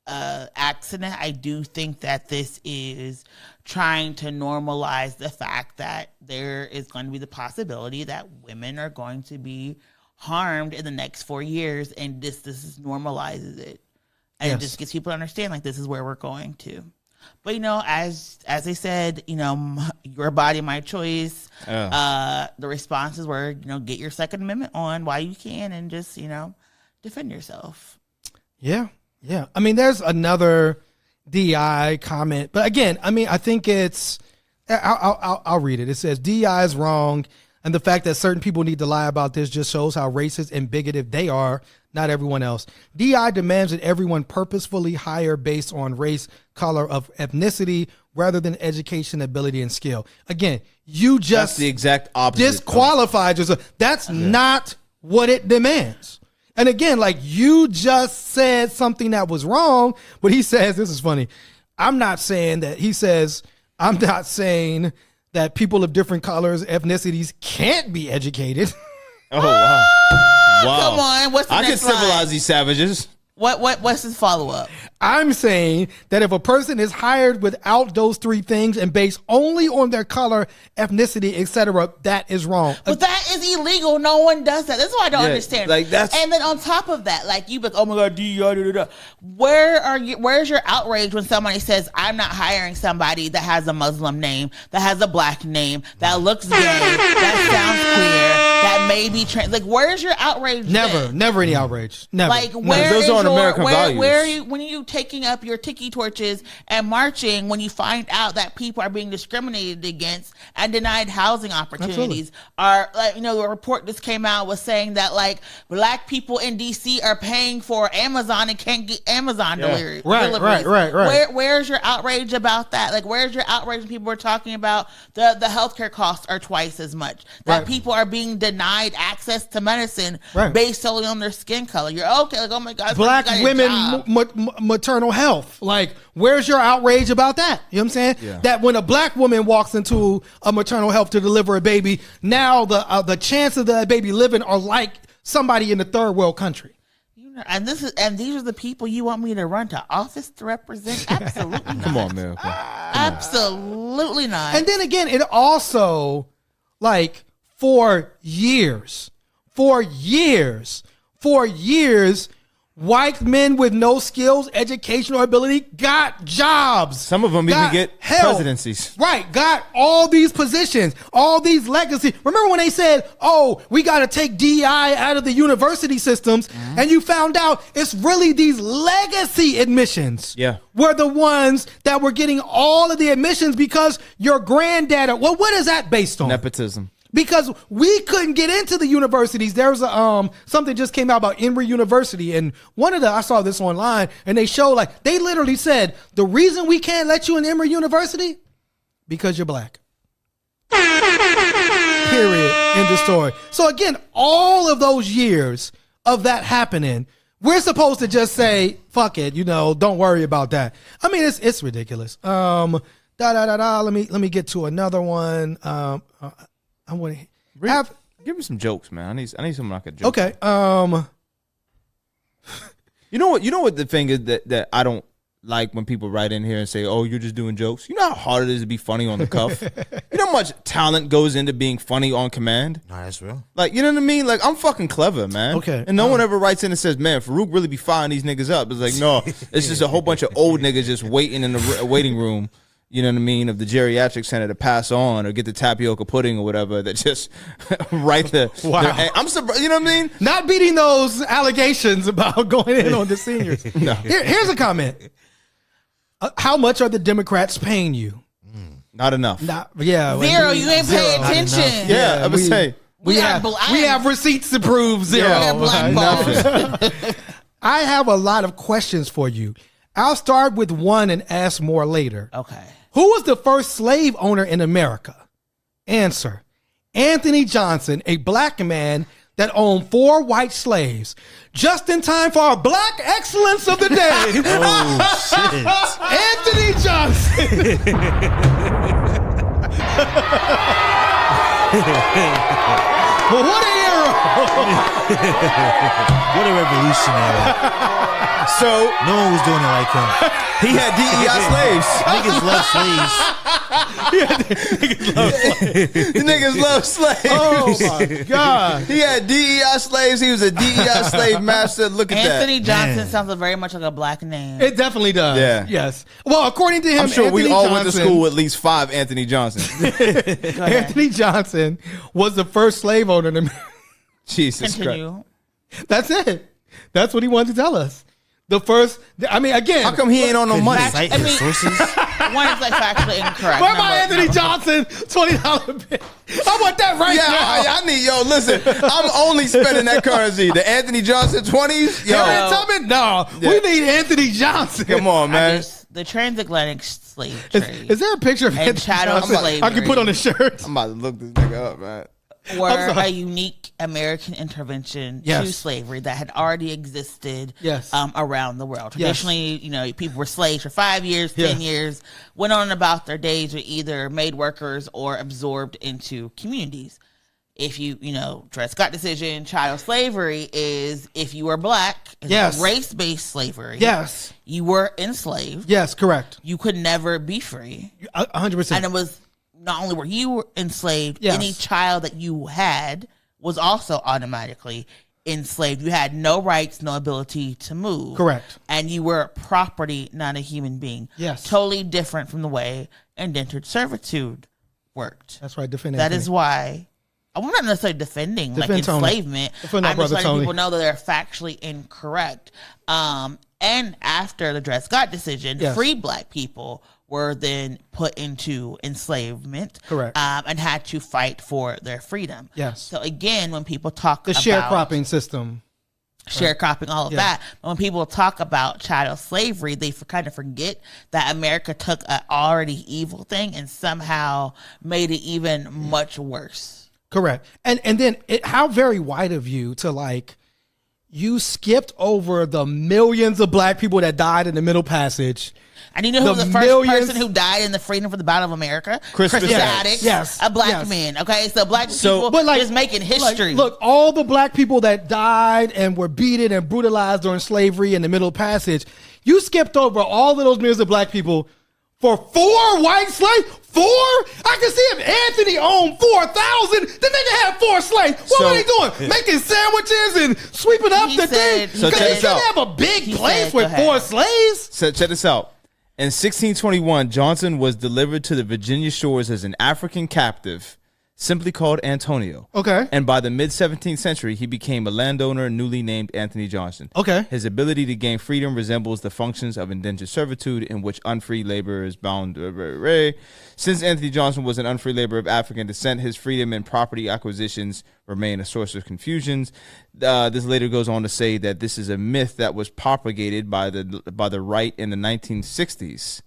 Speaker 4: accident. I do think that this is trying to normalize the fact that there is going to be the possibility that women are going to be harmed in the next 4 years, and this normalizes it. And it just gets people to understand, like, this is where we're going to. But, as they said, your body, my choice. The responses were, get your Second Amendment on while you can and just, defend yourself. Yeah.
Speaker 1: I mean, there's another DI comment. But again, I mean, I think it's, I'll read it. It says, DI is wrong. And the fact that certain people need to lie about this just shows how racist and bigoted they are, not everyone else. DI demands that everyone purposefully hire based on race, color, of ethnicity, rather than education, ability, and skill. Again, you just
Speaker 2: that's the exact opposite.
Speaker 1: Disqualified yourself. That's not what it demands. And again, like you just said something that was wrong, but he says, this is funny. I'm not saying that people of different colors, ethnicities can't be educated.
Speaker 2: Oh, wow. Wow.
Speaker 4: Come on. What's the
Speaker 2: I
Speaker 4: next
Speaker 2: can civilize
Speaker 4: line?
Speaker 2: these savages.
Speaker 4: What's his follow-up?
Speaker 1: I'm saying that if a person is hired without those three things and based only on their color, ethnicity, etc., that is wrong.
Speaker 4: But that is illegal. No one does that. That's what I don't understand.
Speaker 2: Like that's,
Speaker 4: and then on top of that, like you be like, oh my God, DEI. Where's your outrage when somebody says, I'm not hiring somebody that has a Muslim name, that has a black name, that looks gay, that sounds queer, that may be trans. Like, where's your outrage?
Speaker 1: Never any outrage. Never.
Speaker 4: Like, where
Speaker 2: those
Speaker 4: is
Speaker 2: aren't American values.
Speaker 4: Where are you, when are you taking up your tiki torches and marching when you find out that people are being discriminated against and denied housing opportunities? Are, like, you know, the report just came out was saying that, like, black people in DC are paying for Amazon and can't get Amazon deliveries.
Speaker 1: Right.
Speaker 4: Where's your outrage about that? Like, where's your outrage when people are talking about the healthcare costs are twice as much, that people are being denied access to medicine based solely on their skin color? You're okay, like, oh my God,
Speaker 1: black women maternal health. Like, where's your outrage about that? You know what I'm saying? Yeah. That when a black woman walks into a maternal health to deliver a baby, now the chances of that baby living are like somebody in a third world country.
Speaker 4: And these are the people you want me to run to office to represent? Absolutely not.
Speaker 2: Come on, man.
Speaker 4: Absolutely not.
Speaker 1: And then again, it also, like, for years, white men with no skills, educational ability got jobs.
Speaker 2: Some of them even get presidencies.
Speaker 1: Right. Got all these positions, all these legacy. Remember when they said, oh, we got to take DEI out of the university systems, and you found out it's really these legacy admissions were the ones that were getting all of the admissions because your granddad, well, what is that based on?
Speaker 2: Nepotism.
Speaker 1: Because we couldn't get into the universities. There's something just came out about Emory University, and I saw this online, and they show, like, they literally said the reason we can't let you in Emory University because you're black. Period. End of story. So again, all of those years of that happening, we're supposed to just say, fuck it, don't worry about that. I mean, it's ridiculous. Let me get to another one. I want to
Speaker 2: give me some jokes, man. I need someone I could joke.
Speaker 1: Okay.
Speaker 2: You know what the thing is that I don't like when people write in here and say, "Oh, you're just doing jokes." You know how hard it is to be funny on the cuff. You know how much talent goes into being funny on command.
Speaker 3: No, that's real.
Speaker 2: Like, you know what I mean? Like, I'm fucking clever, man.
Speaker 1: Okay.
Speaker 2: And no one ever writes in and says, "Man, Farouk really be firing these niggas up." It's like, no, it's just a whole bunch of old niggas just waiting in the waiting room. You know what I mean, of the geriatric center to pass on or get the tapioca pudding or whatever that just write I'm surprised, you know what I mean?
Speaker 1: Not beating those allegations about going in on the seniors. No. Here's a comment. How much are the Democrats paying you?
Speaker 2: Not enough.
Speaker 4: Zero. You ain't paying attention.
Speaker 2: Yeah, I would say.
Speaker 1: We have receipts to prove zero.
Speaker 2: Nothing.
Speaker 1: I have a lot of questions for you. I'll start with one and ask more later.
Speaker 4: Okay.
Speaker 1: Who was the first slave owner in America? Answer: Anthony Johnson, a black man that owned 4 white slaves. Just in time for our black excellence of the day.
Speaker 3: Oh, shit.
Speaker 1: Anthony Johnson. Well, what a hero.
Speaker 3: What a revolutionary.
Speaker 2: So
Speaker 3: no one was doing it like him.
Speaker 2: He had DEI slaves.
Speaker 3: Niggas love slaves.
Speaker 2: The niggas love slaves.
Speaker 1: Oh my God.
Speaker 2: He had DEI slaves. He was a DEI slave master. Look at
Speaker 4: Anthony
Speaker 2: that.
Speaker 4: Johnson sounds very much like a black name.
Speaker 1: It definitely does.
Speaker 2: Yeah.
Speaker 1: Yes. Well, according to him,
Speaker 2: I'm sure
Speaker 1: Anthony
Speaker 2: we all
Speaker 1: Johnson,
Speaker 2: went to school with at least 5 Anthony Johnsons.
Speaker 1: Anthony Johnson was the first slave owner in America.
Speaker 2: Jesus
Speaker 4: Continue.
Speaker 2: Christ.
Speaker 1: That's it. That's what he wanted to tell us. The first, I mean, again.
Speaker 2: How come he ain't on no money?
Speaker 4: One is like factually incorrect.
Speaker 1: Where my Anthony Johnson $20 bill? I want that right now.
Speaker 2: I need, listen, I'm only spending that currency. The Anthony Johnson 20s,
Speaker 1: No, we need Anthony Johnson.
Speaker 2: Come on, man.
Speaker 4: The transatlantic slave trade.
Speaker 1: Is there a picture of
Speaker 4: and
Speaker 1: Anthony
Speaker 4: shadow
Speaker 1: Johnson
Speaker 4: slavery
Speaker 1: I can put on a shirt?
Speaker 2: I'm about to look this nigga up, man.
Speaker 4: were a unique American intervention to slavery that had already existed around the world. Traditionally, people were slaves for 5 years, 10 years, went on about their days, were either made workers or absorbed into communities. If Dred Scott decision, chattel slavery is if you were black, race-based slavery.
Speaker 1: Yes.
Speaker 4: You were enslaved.
Speaker 1: Yes, correct.
Speaker 4: You could never be free.
Speaker 1: 100%.
Speaker 4: And it was not only were you enslaved, any child that you had was also automatically enslaved. You had no rights, no ability to move.
Speaker 1: Correct.
Speaker 4: And you were property, not a human being.
Speaker 1: Yes.
Speaker 4: Totally different from the way indentured servitude worked.
Speaker 1: That's right.
Speaker 4: That is why I'm not necessarily defending like enslavement. I'm just letting people know that they're factually incorrect. And after the Dred Scott decision, free black people were then put into enslavement.
Speaker 1: Correct.
Speaker 4: And had to fight for their freedom.
Speaker 1: Yes.
Speaker 4: So again, when people talk about
Speaker 1: the sharecropping system,
Speaker 4: sharecropping, all of that, but when people talk about chattel slavery, they kind of forget that America took an already evil thing and somehow made it even much worse.
Speaker 1: Correct. And then how very white of you to you skipped over the millions of black people that died in the Middle Passage.
Speaker 4: And you know who was the first person who died in the Freedom for the Battle of America? Chris Sadix, a black man. Okay, so black people is making history.
Speaker 1: Look, all the black people that died and were beaten and brutalized during slavery in the Middle Passage, you skipped over all of those millions of black people for 4 white slaves? 4? I can see if Anthony owned 4,000, the nigga had 4 slaves. What were they doing? Making sandwiches and sweeping up the thing? Because he didn't have a big place with 4 slaves.
Speaker 2: So check this out. In 1621, Johnson was delivered to the Virginia shores as an African captive, simply called Antonio.
Speaker 1: Okay.
Speaker 2: And by the mid-17th century, he became a landowner newly named Anthony Johnson.
Speaker 1: Okay.
Speaker 2: His ability to gain freedom resembles the functions of indentured servitude in which unfree labor is bound. Since Anthony Johnson was an unfree laborer of African descent, his freedom and property acquisitions remain a source of confusions. This later goes on to say that this is a myth that was propagated by the right in the 1960s.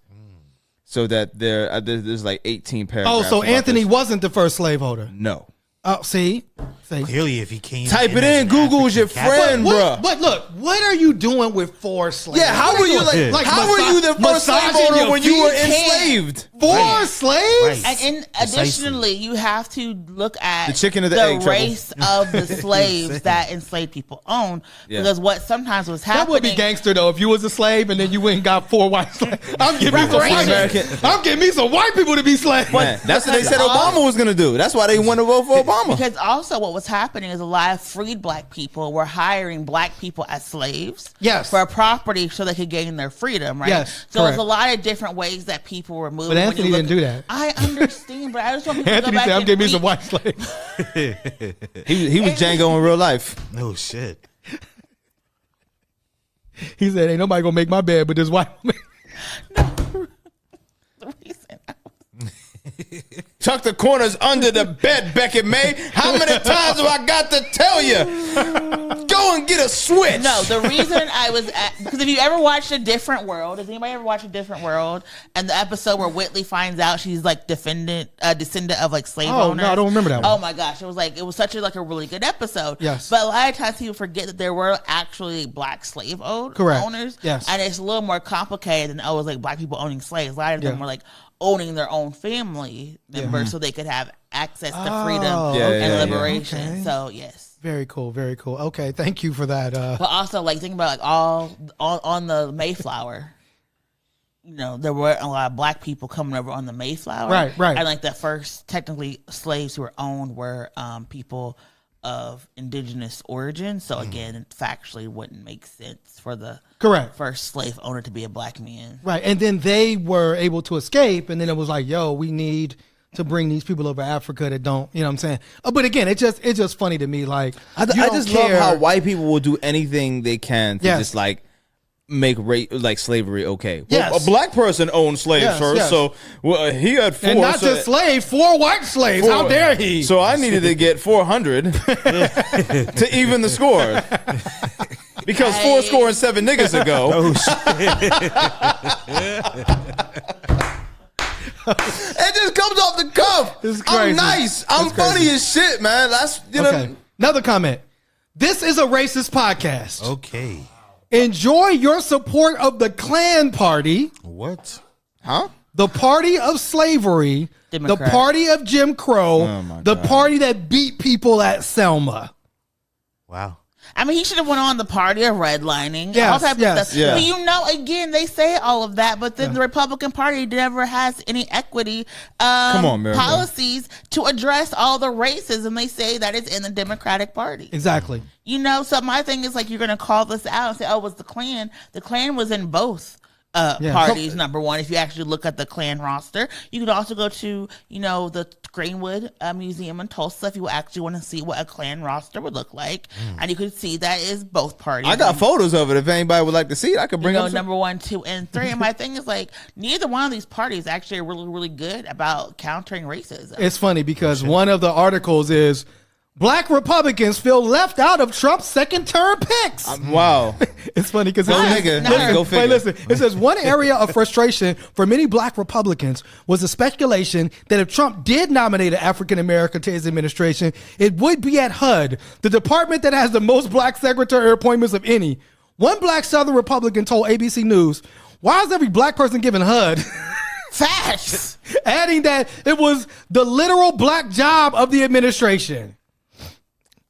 Speaker 2: So that there's 18 paragraphs.
Speaker 1: Oh, so Anthony wasn't the first slaveholder?
Speaker 2: No.
Speaker 1: Oh, see?
Speaker 3: Clearly, if he came,
Speaker 2: type it in. Google's your friend, bro.
Speaker 1: But look, what are you doing with 4 slaves?
Speaker 2: Yeah, how were you how were you the first slaveholder when you were enslaved?
Speaker 1: 4 slaves?
Speaker 3: Right.
Speaker 4: And additionally, you have to look at
Speaker 2: the chicken or the egg
Speaker 4: race of the slaves that enslaved people own. Because what sometimes was happening.
Speaker 1: That would be gangster though. If you was a slave and then you went and got 4 white slaves. I'm getting me some white people to be slaves.
Speaker 2: Man, that's what they said Obama was going to do. That's why they want to vote for Obama.
Speaker 4: Because also what was happening is a lot of freed black people were hiring black people as slaves for property so they could gain their freedom, right?
Speaker 1: Yes,
Speaker 4: so there's a lot of different ways that people were moving.
Speaker 1: But Anthony didn't do that.
Speaker 4: I understand, but I just want people
Speaker 1: Anthony
Speaker 4: to go back
Speaker 1: said, I'm getting me some
Speaker 4: read.
Speaker 1: white slaves.
Speaker 2: he was Django in real life.
Speaker 3: No shit.
Speaker 1: He said, ain't nobody gonna make my bed but this white woman.
Speaker 4: The reason
Speaker 2: Tuck the corners under the bed, Beckett May. How many times have I got to tell you? Go and get a switch.
Speaker 4: No, the reason I was because if you ever watched A Different World, has anybody ever watched A Different World? And the episode where Whitley finds out she's descendant of slave owners.
Speaker 1: No, I don't remember that one.
Speaker 4: Oh my gosh, it was such a really good episode.
Speaker 1: Yes,
Speaker 4: but a lot of times people forget that there were actually black slave owners.
Speaker 1: Yes,
Speaker 4: and it's a little more complicated than always black people owning slaves. A lot of them were owning their own family members so they could have access to freedom and liberation. Okay. So yes.
Speaker 1: Very cool, very cool. Okay, thank you for that.
Speaker 4: But also, think about all on the Mayflower. There were a lot of black people coming over on the Mayflower,
Speaker 1: right?
Speaker 4: And the first technically slaves who were owned were people of indigenous origin. So again, it factually wouldn't make sense for the first slave owner to be a black man,
Speaker 1: right? And then they were able to escape, and then it was we need to bring these people over Africa that don't, you know what I'm saying? But again, it's just funny to me. I just
Speaker 2: love how white people will do anything they can to just make slavery okay. Well, a black person owned slaves first, so he had 4.
Speaker 1: And not just slaves, 4 white slaves.
Speaker 2: 4.
Speaker 1: How dare he?
Speaker 2: So I needed to get 400 to even the score. Because 407 niggas ago. Oh, shit. It just comes off the cuff.
Speaker 1: This is crazy.
Speaker 2: I'm nice. I'm funny as shit, man. That's
Speaker 1: okay. Another comment. This is a racist podcast.
Speaker 3: Okay.
Speaker 1: Enjoy your support of the Klan Party.
Speaker 3: What?
Speaker 2: Huh?
Speaker 1: The party of slavery.
Speaker 4: Democrat.
Speaker 1: The party of Jim Crow. The party that beat people at Selma.
Speaker 3: Wow.
Speaker 4: I mean, he should have went on the party of redlining,
Speaker 1: yes,
Speaker 4: all type of stuff.
Speaker 2: Yeah.
Speaker 4: But you know, again, they say all of that, but then the Republican Party never has any equity
Speaker 2: Come on, Miracle.
Speaker 4: policies to address all the racism they say that is in the Democratic Party.
Speaker 1: Exactly.
Speaker 4: You know, so my thing is like, you're going to call this out and say, oh, it was the Klan. The Klan was in both parties, number one. If you actually look at the Klan roster, you could also go to, you know, the Greenwood Museum in Tulsa if you actually want to see what a Klan roster would look like. And you could see that is both parties.
Speaker 2: I got photos of it. If anybody would like to see it, I could bring them.
Speaker 4: Number 1, 2, and 3. And my thing is like, neither one of these parties actually are really, really good about countering racism.
Speaker 1: It's funny because one of the articles is Black Republicans feel left out of Trump's second term picks.
Speaker 2: Wow.
Speaker 1: It's funny because
Speaker 2: Go figure.
Speaker 1: listen, it says one area of frustration for many Black Republicans was the speculation that if Trump did nominate an African American to his administration, it would be at HUD, the department that has the most Black secretary appointments of any. One Black Southern Republican told ABC News, "Why is every Black person given HUD?"
Speaker 4: Facts.
Speaker 1: Adding that it was the literal Black job of the administration.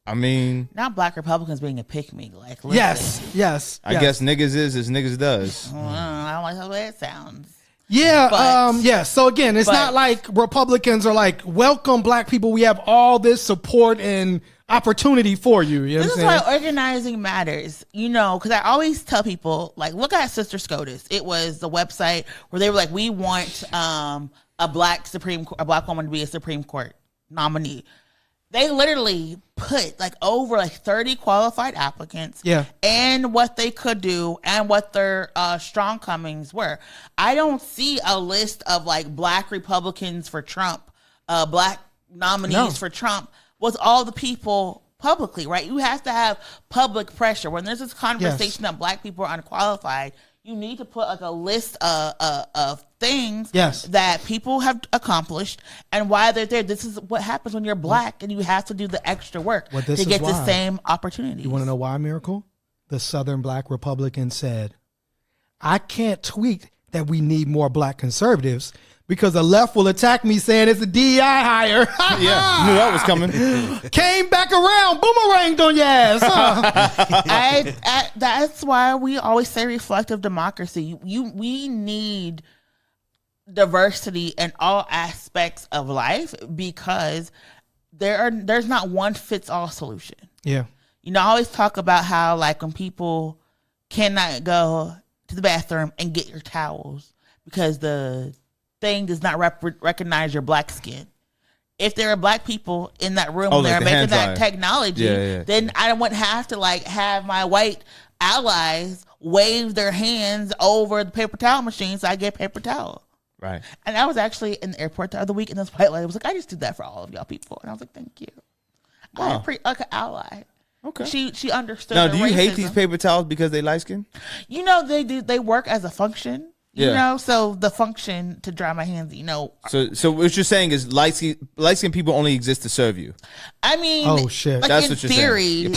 Speaker 2: I mean,
Speaker 4: Not Black Republicans being a pick-me. Like, listen.
Speaker 1: Yes.
Speaker 2: I guess niggas is as niggas does.
Speaker 4: I don't like how that sounds.
Speaker 1: Yeah,
Speaker 4: But-
Speaker 1: So again, it's not like Republicans are like, welcome Black people. We have all this support and opportunity for you. You know
Speaker 4: This
Speaker 1: what
Speaker 4: is
Speaker 1: I'm saying?
Speaker 4: why organizing matters, you know, because I always tell people, like, look at Sister SCOTUS. It was the website where they were like, we want a Black woman to be a Supreme Court nominee. They literally put like over like 30 qualified applicants, and what they could do and what their strong comings were. I don't see a list of like Black Republicans for Trump, Black nominees for Trump with all the people publicly, right? You have to have public pressure. When there's this conversation that Black people are unqualified, you need to put like a list of things that people have accomplished and why they're there. This is what happens when you're Black and you have to do the extra work to get the same opportunity.
Speaker 1: You want to know why, Miracle? The Southern Black Republican said, I can't tweet that we need more Black conservatives because the left will attack me saying it's a DEI hire.
Speaker 2: Yeah, knew that was coming.
Speaker 1: Came back around, boomeranged on your ass. Huh?
Speaker 4: That's why we always say reflective democracy. We need diversity in all aspects of life because there's not one fits all solution.
Speaker 1: Yeah.
Speaker 4: You know, I always talk about how like when people cannot go to the bathroom and get your towels because the thing does not recognize your Black skin. If there are Black people in that room when they're making that technology, then I wouldn't have to like have my white allies wave their hands over the paper towel machine so I get paper towel.
Speaker 2: Right.
Speaker 4: And I was actually in the airport the other week and this white lady was like, I just did that for all of y'all people. And I was like, thank you.
Speaker 2: Wow.
Speaker 4: Like an ally.
Speaker 2: Okay.
Speaker 4: She understood.
Speaker 2: Now, do you hate
Speaker 4: racism.
Speaker 2: these paper towels because they light skin?
Speaker 4: You know, they work as a function. You know, so the function to dry my hands, you know.
Speaker 2: So what you're saying is light skin people only exist to serve you.
Speaker 4: I mean,
Speaker 1: oh shit,
Speaker 4: like
Speaker 2: that's
Speaker 4: in
Speaker 2: what you're
Speaker 4: theory.
Speaker 2: Saying.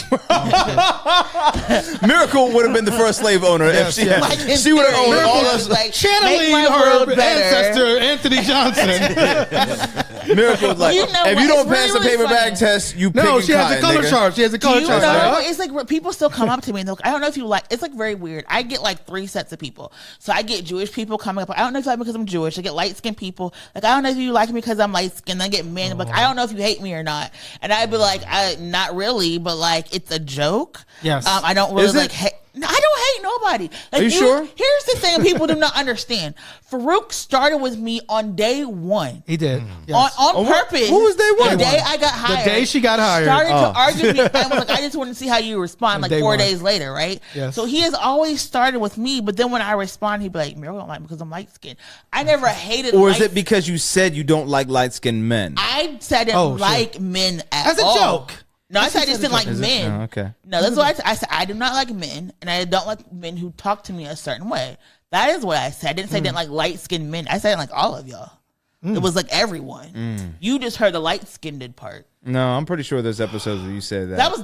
Speaker 2: Miracle would have been the first slave owner if she had.
Speaker 4: Like
Speaker 2: she would have owned all us.
Speaker 4: Like,
Speaker 1: channeling her ancestor Anthony Johnson.
Speaker 2: Miracle like,
Speaker 4: you know
Speaker 2: if you don't pass the
Speaker 4: really
Speaker 2: paper
Speaker 4: funny.
Speaker 2: bag test, you
Speaker 1: No,
Speaker 2: pick
Speaker 1: she has a color
Speaker 2: nigga.
Speaker 1: chart. She has a color chart.
Speaker 4: Know, it's like people still come up to me and they're like, I don't know if you like. It's like very weird. I get like 3 sets of people. So I get Jewish people coming up. I don't know if you like me because I'm Jewish. I get light skinned people. Like I don't know if you like me because I'm light skinned. I get men. Like I don't know if you hate me or not. And I'd be like, not really, but like it's a joke.
Speaker 1: Yes.
Speaker 4: I don't really like hate. I don't hate nobody. Like,
Speaker 2: Are you sure?
Speaker 4: Here's the thing people do not understand. Farouk started with me on day 1.
Speaker 1: He did. Yes.
Speaker 4: On purpose.
Speaker 2: What was day 1?
Speaker 4: The day I got hired.
Speaker 1: The day she got hired.
Speaker 4: Started to argue with me. I was like, I just want to see how you respond like 4 days later, right?
Speaker 1: Yes.
Speaker 4: So he has always started with me, but then when I respond, he'd be like, Miracle don't like me because I'm light skinned. I never hated
Speaker 2: Or is it because you said you don't like light skinned men?
Speaker 4: I said I didn't like men at all.
Speaker 1: As a joke.
Speaker 4: No, I said I just didn't like men.
Speaker 2: Oh, okay.
Speaker 4: No, that's what I said. I do not like men, and I don't like men who talk to me a certain way. That is what I said. I didn't say I didn't like light skinned men. I said I didn't like all of y'all. It was like everyone. You just heard the light-skinned part.
Speaker 2: No, I'm pretty sure there's episodes where you said that.
Speaker 4: That was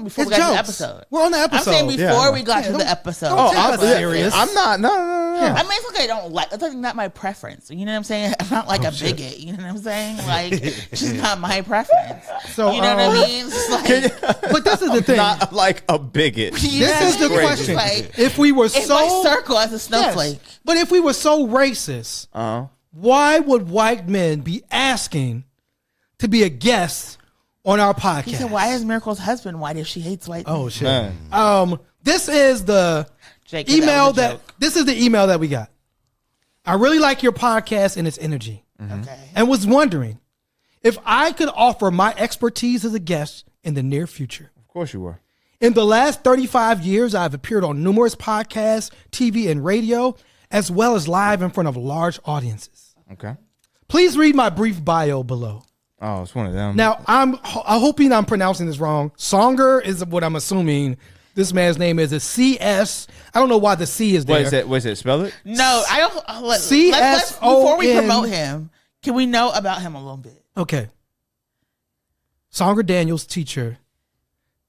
Speaker 4: before we got to the episode.
Speaker 1: We're on the episode.
Speaker 4: I'm saying before we got to the episode.
Speaker 1: I'm serious.
Speaker 2: I'm not. No.
Speaker 4: I mean, it's okay. I don't like. That's like not my preference. You know what I'm saying? I'm not like a bigot. You know what I'm saying? Like, it's just not my preference.
Speaker 1: So
Speaker 4: you know what I mean? It's like,
Speaker 1: but this is the thing.
Speaker 2: Not like a bigot.
Speaker 1: This is the question.
Speaker 4: Like,
Speaker 1: if we were
Speaker 4: in
Speaker 1: so
Speaker 4: my circle as a snowflake,
Speaker 1: but if we were so racist, why would white men be asking to be a guest on our podcast?
Speaker 4: he said, "Why is Miracle's husband white if she hates white?"
Speaker 1: Oh shit.
Speaker 2: Man.
Speaker 1: This is the
Speaker 4: Jake,
Speaker 1: email this is the email that we got. I really like your podcast and its energy.
Speaker 4: Okay.
Speaker 1: And was wondering if I could offer my expertise as a guest in the near future.
Speaker 2: Of course you were.
Speaker 1: In the last 35 years, I've appeared on numerous podcasts, TV, and radio, as well as live in front of large audiences.
Speaker 2: Okay.
Speaker 1: Please read my brief bio below.
Speaker 2: Oh, it's one of them.
Speaker 1: Now, I'm hoping I'm pronouncing this wrong. Songer is what I'm assuming this man's name is. It's C.S. I don't know why the C is there.
Speaker 2: What is it? Spell it?
Speaker 4: No, I don't. Let's
Speaker 1: C-S-O-N.
Speaker 4: before we promote him, can we know about him a little bit?
Speaker 1: Okay. Songer Daniels' teacher.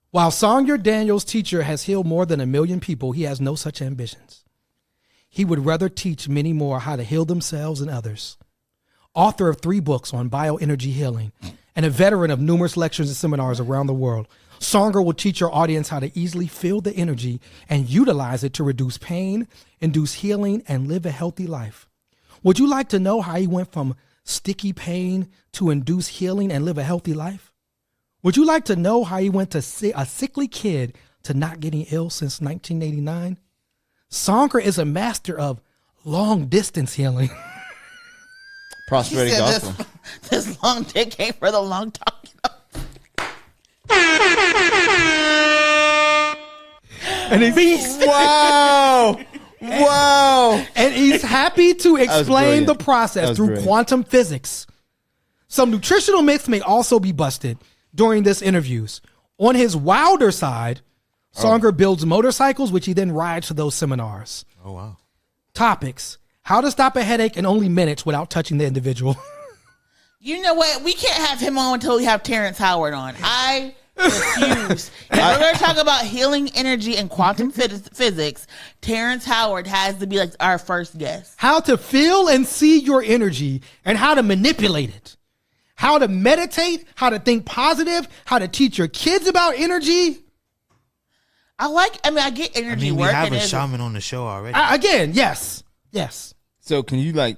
Speaker 1: While Songer Daniels' teacher has healed more than 1 million people, he has no such ambitions. He would rather teach many more how to heal themselves and others. Author of 3 books on bioenergy healing and a veteran of numerous lectures and seminars around the world, Songer will teach your audience how to easily feel the energy and utilize it to reduce pain, induce healing, and live a healthy life. Would you like to know how he went from sticky pain to induce healing and live a healthy life? Would you like to know how he went to a sickly kid to not getting ill since 1989? Songer is a master of long distance healing.
Speaker 2: Prosperity gospel.
Speaker 4: This long dick ain't for the long talking.
Speaker 1: And he's
Speaker 2: Wow.
Speaker 1: And he's happy to explain the process through
Speaker 2: brilliant.
Speaker 1: quantum physics. Some nutritional myths may also be busted during this interviews. On his wilder side, Songer builds motorcycles, which he then rides to those seminars.
Speaker 3: Oh, wow.
Speaker 1: Topics: how to stop a headache in only minutes without touching the individual.
Speaker 4: You know what? We can't have him on until we have Terrence Howard on. I refuse. If we're going to talk about healing energy and quantum physics, Terrence Howard has to be like our first guest.
Speaker 1: How to feel and see your energy and how to manipulate it. How to meditate, how to think positive, how to teach your kids about energy.
Speaker 4: I get energy
Speaker 3: we
Speaker 4: work.
Speaker 3: have a shaman on the show already.
Speaker 1: Again, yes.
Speaker 2: So can you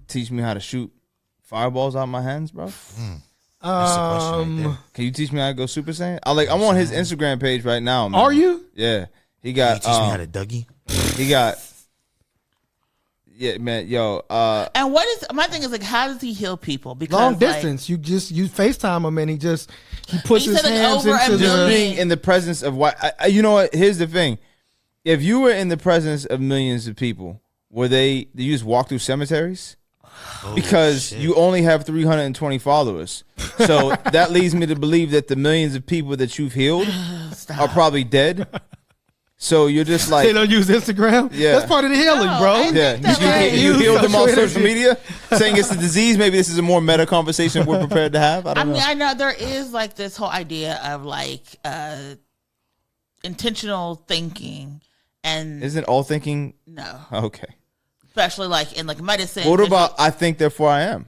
Speaker 2: teach me how to shoot fireballs out of my hands, bro?
Speaker 3: That's the question right there.
Speaker 2: Can you teach me how to go Super Saiyan? I'm on his Instagram page right now, man.
Speaker 1: Are you?
Speaker 2: Yeah. He
Speaker 3: Can
Speaker 2: got
Speaker 3: you teach me how to Dougie?
Speaker 2: he got yeah, man, yo,
Speaker 4: and what is my thing is how does he heal people? Because
Speaker 1: long distance. You FaceTime him and he puts his hands
Speaker 4: over
Speaker 1: into
Speaker 2: just being in the presence of what you know what? Here's the thing. If you were in the presence of millions of people, do you just walk through cemeteries? Because you only have 320 followers. So that leads me to believe that the millions of people that you've healed are probably dead. So you're just
Speaker 1: they don't use Instagram?
Speaker 2: Yeah.
Speaker 1: That's part of the healing, bro.
Speaker 2: You healed them on social media saying it's a disease. Maybe this is a more meta conversation we're prepared to have. I mean,
Speaker 4: I know there is this whole idea of intentional thinking. And
Speaker 2: isn't all thinking?
Speaker 4: No.
Speaker 2: Okay.
Speaker 4: Especially in medicine.
Speaker 2: What about I think therefore I am?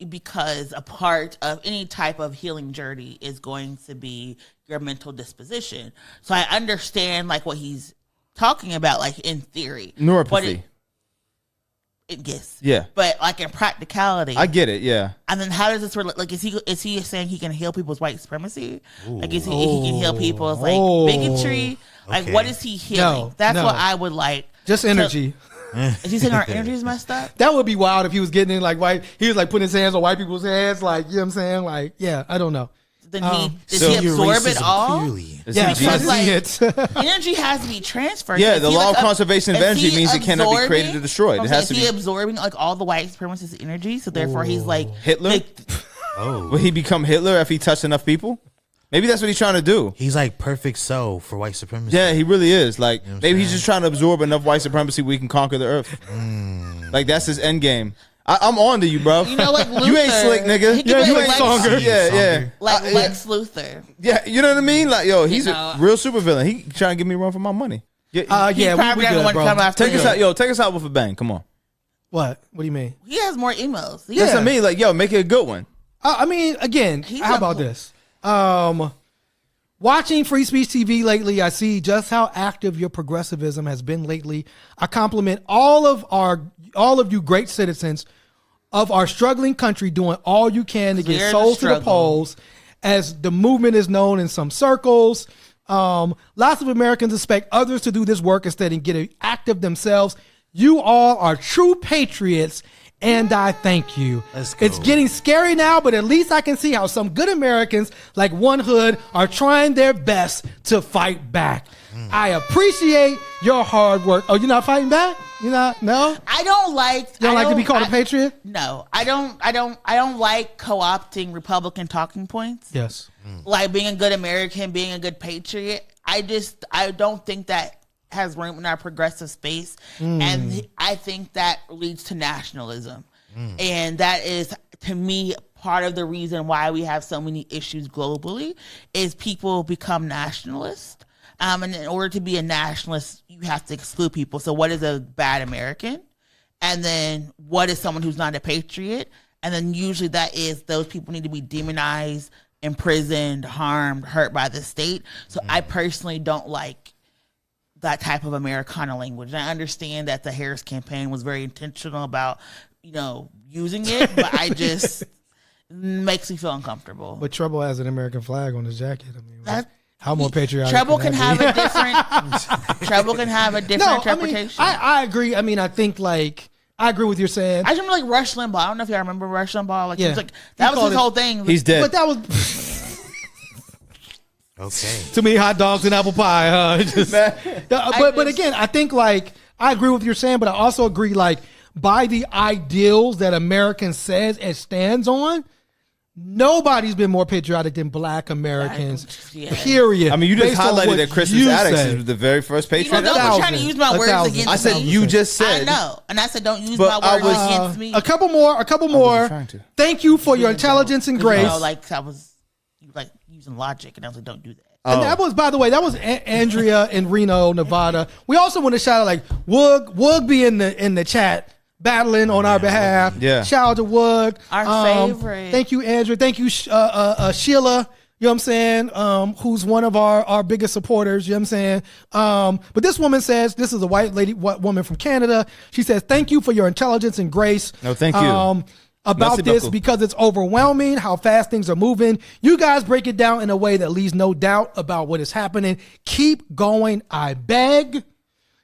Speaker 4: Because a part of any type of healing journey is going to be your mental disposition. So I understand like what he's talking about, like in theory.
Speaker 2: Neuropathy.
Speaker 4: Yes.
Speaker 2: Yeah.
Speaker 4: But like in practicality.
Speaker 2: I get it, yeah.
Speaker 4: And then how does this relate? Like, is he saying he can heal people's white supremacy? Ooh. Like, is he can heal people's like bigotry? Like,
Speaker 3: okay.
Speaker 4: What is he healing? That's what I would like.
Speaker 1: Just energy.
Speaker 4: Is he saying our energy is messed up?
Speaker 1: That would be wild if he was getting in like white. He was like putting his hands on white people's hands, like, you know what I'm saying? Like, yeah, I don't know.
Speaker 4: Then does he absorb it all?
Speaker 3: Purely.
Speaker 1: Yeah,
Speaker 4: because
Speaker 1: like,
Speaker 4: energy has to be transferred.
Speaker 2: Yeah, the law of conservation of energy means it cannot be created or destroyed. It has to be
Speaker 4: absorbing like all the white supremacist energy, so therefore he's like
Speaker 2: Hitler. Will he become Hitler if he touched enough people? Maybe that's what he's trying to do.
Speaker 3: He's like perfect soul for white supremacy.
Speaker 2: Yeah, he really is. Like, you know maybe he's just trying to absorb enough white supremacy we can conquer the earth. Like, that's his end game. I'm on to you, bro.
Speaker 4: You know, like Luther.
Speaker 2: You ain't slick, nigga.
Speaker 4: You
Speaker 2: ain't Songer. Yeah.
Speaker 4: Like Lex Luthor.
Speaker 2: Yeah, you know what I mean? Like, yo, he's a real supervillain. He trying to give me a run for my money.
Speaker 1: We good, bro.
Speaker 2: Take us out, take us out with a bang. Come on.
Speaker 1: What do you mean?
Speaker 4: He has more emails.
Speaker 2: That's what I mean. Like, yo, make it a good one.
Speaker 1: I mean, again, how about this? Watching Free Speech TV lately, I see just how active your progressivism has been lately. I compliment all of you great citizens of our struggling country doing all you can to get souls to the polls, as the movement is known in some circles. Lots of Americans expect others to do this work instead of getting active themselves. You all are true patriots, and I thank you. It's getting scary now, but at least I can see how some good Americans like One Hood are trying their best to fight back. I appreciate your hard work. Oh, you're not fighting back? You're not? No?
Speaker 4: I don't like...
Speaker 1: You don't like to be called a patriot?
Speaker 4: No. I don't like co-opting Republican talking points.
Speaker 1: Yes.
Speaker 4: Like being a good American, being a good patriot. I don't think that has room in our progressive space. And I think that leads to nationalism. And that is, to me, part of the reason why we have so many issues globally is people become nationalists. And in order to be a nationalist, you have to exclude people. So what is a bad American? And then what is someone who's not a patriot? And then usually that is those people need to be demonized, imprisoned, harmed, hurt by the state. So I personally don't like that type of Americana language. And I understand that the Harris campaign was very intentional about, using it, but I just makes me feel uncomfortable.
Speaker 1: But Trouble has an American flag on his jacket. I mean, how more patriotic?
Speaker 4: Trouble can have a different. Trouble can have a different interpretation.
Speaker 1: I agree. I mean, I think I agree with you saying.
Speaker 4: I just remember like Rush Limbaugh. I don't know if y'all remember Rush Limbaugh. Like, he was like that was his whole thing.
Speaker 2: He's dead.
Speaker 1: But that was.
Speaker 3: Okay.
Speaker 1: Too many hot dogs and apple pie, huh? But again, I think I agree with what you're saying, but I also agree by the ideals that American says it stands on. Nobody's been more patriotic than Black Americans. Period.
Speaker 2: I mean, you just highlighted that Christmas Addicts is the very first patriot.
Speaker 4: Don't be trying to use my words against me.
Speaker 2: I said you just said.
Speaker 4: I know, and I said don't use my words against me.
Speaker 1: A couple more. Thank you for your intelligence and grace.
Speaker 4: I was using logic, and I was like, don't do that.
Speaker 1: And that was, by the way, Andrea in Reno, Nevada. We also want to shout out Woog be in the chat battling on our behalf.
Speaker 2: Yeah.
Speaker 1: Shout out to Woog.
Speaker 4: Our favorite.
Speaker 1: Thank you, Andrea. Thank you, Sheila. You know what I'm saying? Who's one of our biggest supporters. You know what I'm saying? But this woman says, this is a white woman from Canada. She says, thank you for your intelligence and grace.
Speaker 2: No, thank you.
Speaker 1: About this because it's overwhelming how fast things are moving. You guys break it down in a way that leaves no doubt about what is happening. Keep going, I beg.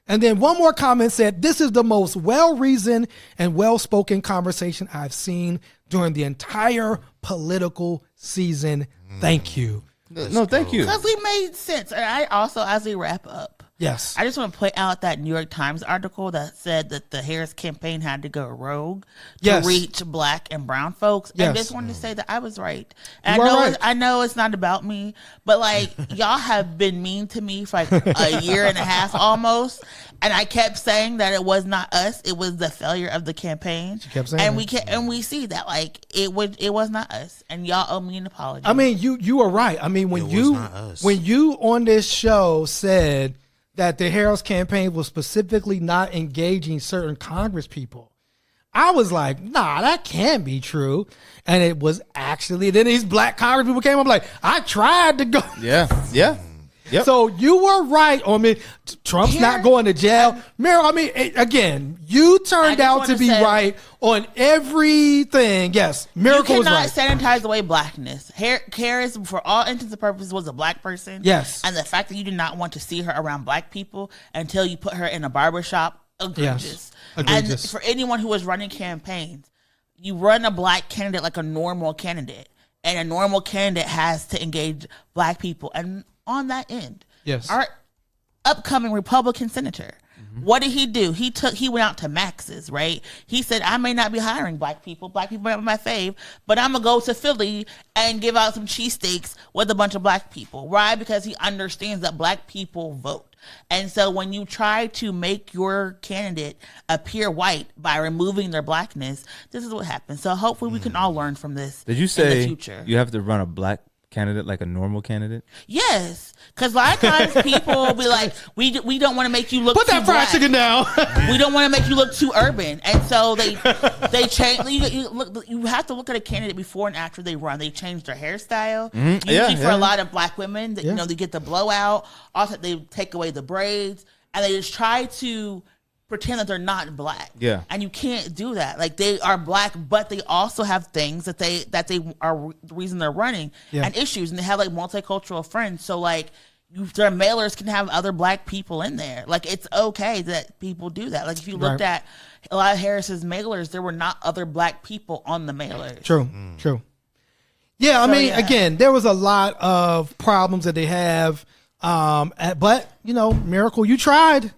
Speaker 1: And then one more comment said, this is the most well-reasoned and well-spoken conversation I've seen during the entire political season. Thank you.
Speaker 2: No, thank you.
Speaker 4: Because we made sense. And I also, as we wrap up,
Speaker 1: yes,
Speaker 4: I just want to point out that New York Times article that said that the Harris campaign had to go rogue to reach Black and brown folks.
Speaker 1: Yes.
Speaker 4: And just wanted to say that I was right. And I know it's not about me, but y'all have been mean to me for a year and a half almost. And I kept saying that it was not us; it was the failure of the campaign.
Speaker 1: She kept saying,
Speaker 4: and we see that it was not us, and y'all owe me an apology.
Speaker 1: I mean, you are right. I mean, when you on this show said that the Harris campaign was specifically not engaging certain Congress people, I was like, nah, that can't be true. And it was actually. Then these Black Congress people came up like, I tried to go.
Speaker 2: Yeah. Yep.
Speaker 1: So you were right. Trump's not going to jail. Meryl, again, you turned out to be right on everything. Yes, Miracle was right.
Speaker 4: You cannot sanitize away Blackness. Harris, for all intents and purposes, was a Black person.
Speaker 1: Yes.
Speaker 4: And the fact that you did not want to see her around Black people until you put her in a barbershop, egregious.
Speaker 1: Yes. Egregious.
Speaker 4: And for anyone who was running campaigns, you run a Black candidate like a normal candidate. And a normal candidate has to engage Black people. And on that end,
Speaker 1: yes,
Speaker 4: our upcoming Republican senator What did he do? He went out to Max's, right? He said, I may not be hiring black people. Black people are my fave, but I'm going to go to Philly and give out some cheesesteaks with a bunch of black people. Why? Because he understands that black people vote. And so when you try to make your candidate appear white by removing their blackness, this is what happens. So hopefully we can all learn from this.
Speaker 2: Did you say
Speaker 4: in the future.
Speaker 2: You have to run a black candidate like a normal candidate?
Speaker 4: Yes, because a lot of times people will be like, we don't want to make you look
Speaker 1: Put
Speaker 4: too
Speaker 1: that fried
Speaker 4: black.
Speaker 1: chicken down.
Speaker 4: We don't want to make you look too urban, and so they change. You have to look at a candidate before and after they run. They change their hairstyle. Usually for a lot of black women, you know, they get the blowout. Also, they take away the braids, and they just try to pretend that they're not black.
Speaker 2: Yeah.
Speaker 4: And you can't do that. Like, they are black, but they also have things that they are the reason they're running and issues, and they have like multicultural friends. So like their mailers can have other black people in there. Like, it's okay that people do that. Like, if you looked at a lot of Harris's mailers, there were not other black people on the mailers.
Speaker 1: True. Yeah, I mean, again, there was a lot of problems that they have. But, you know, Miracle, you tried.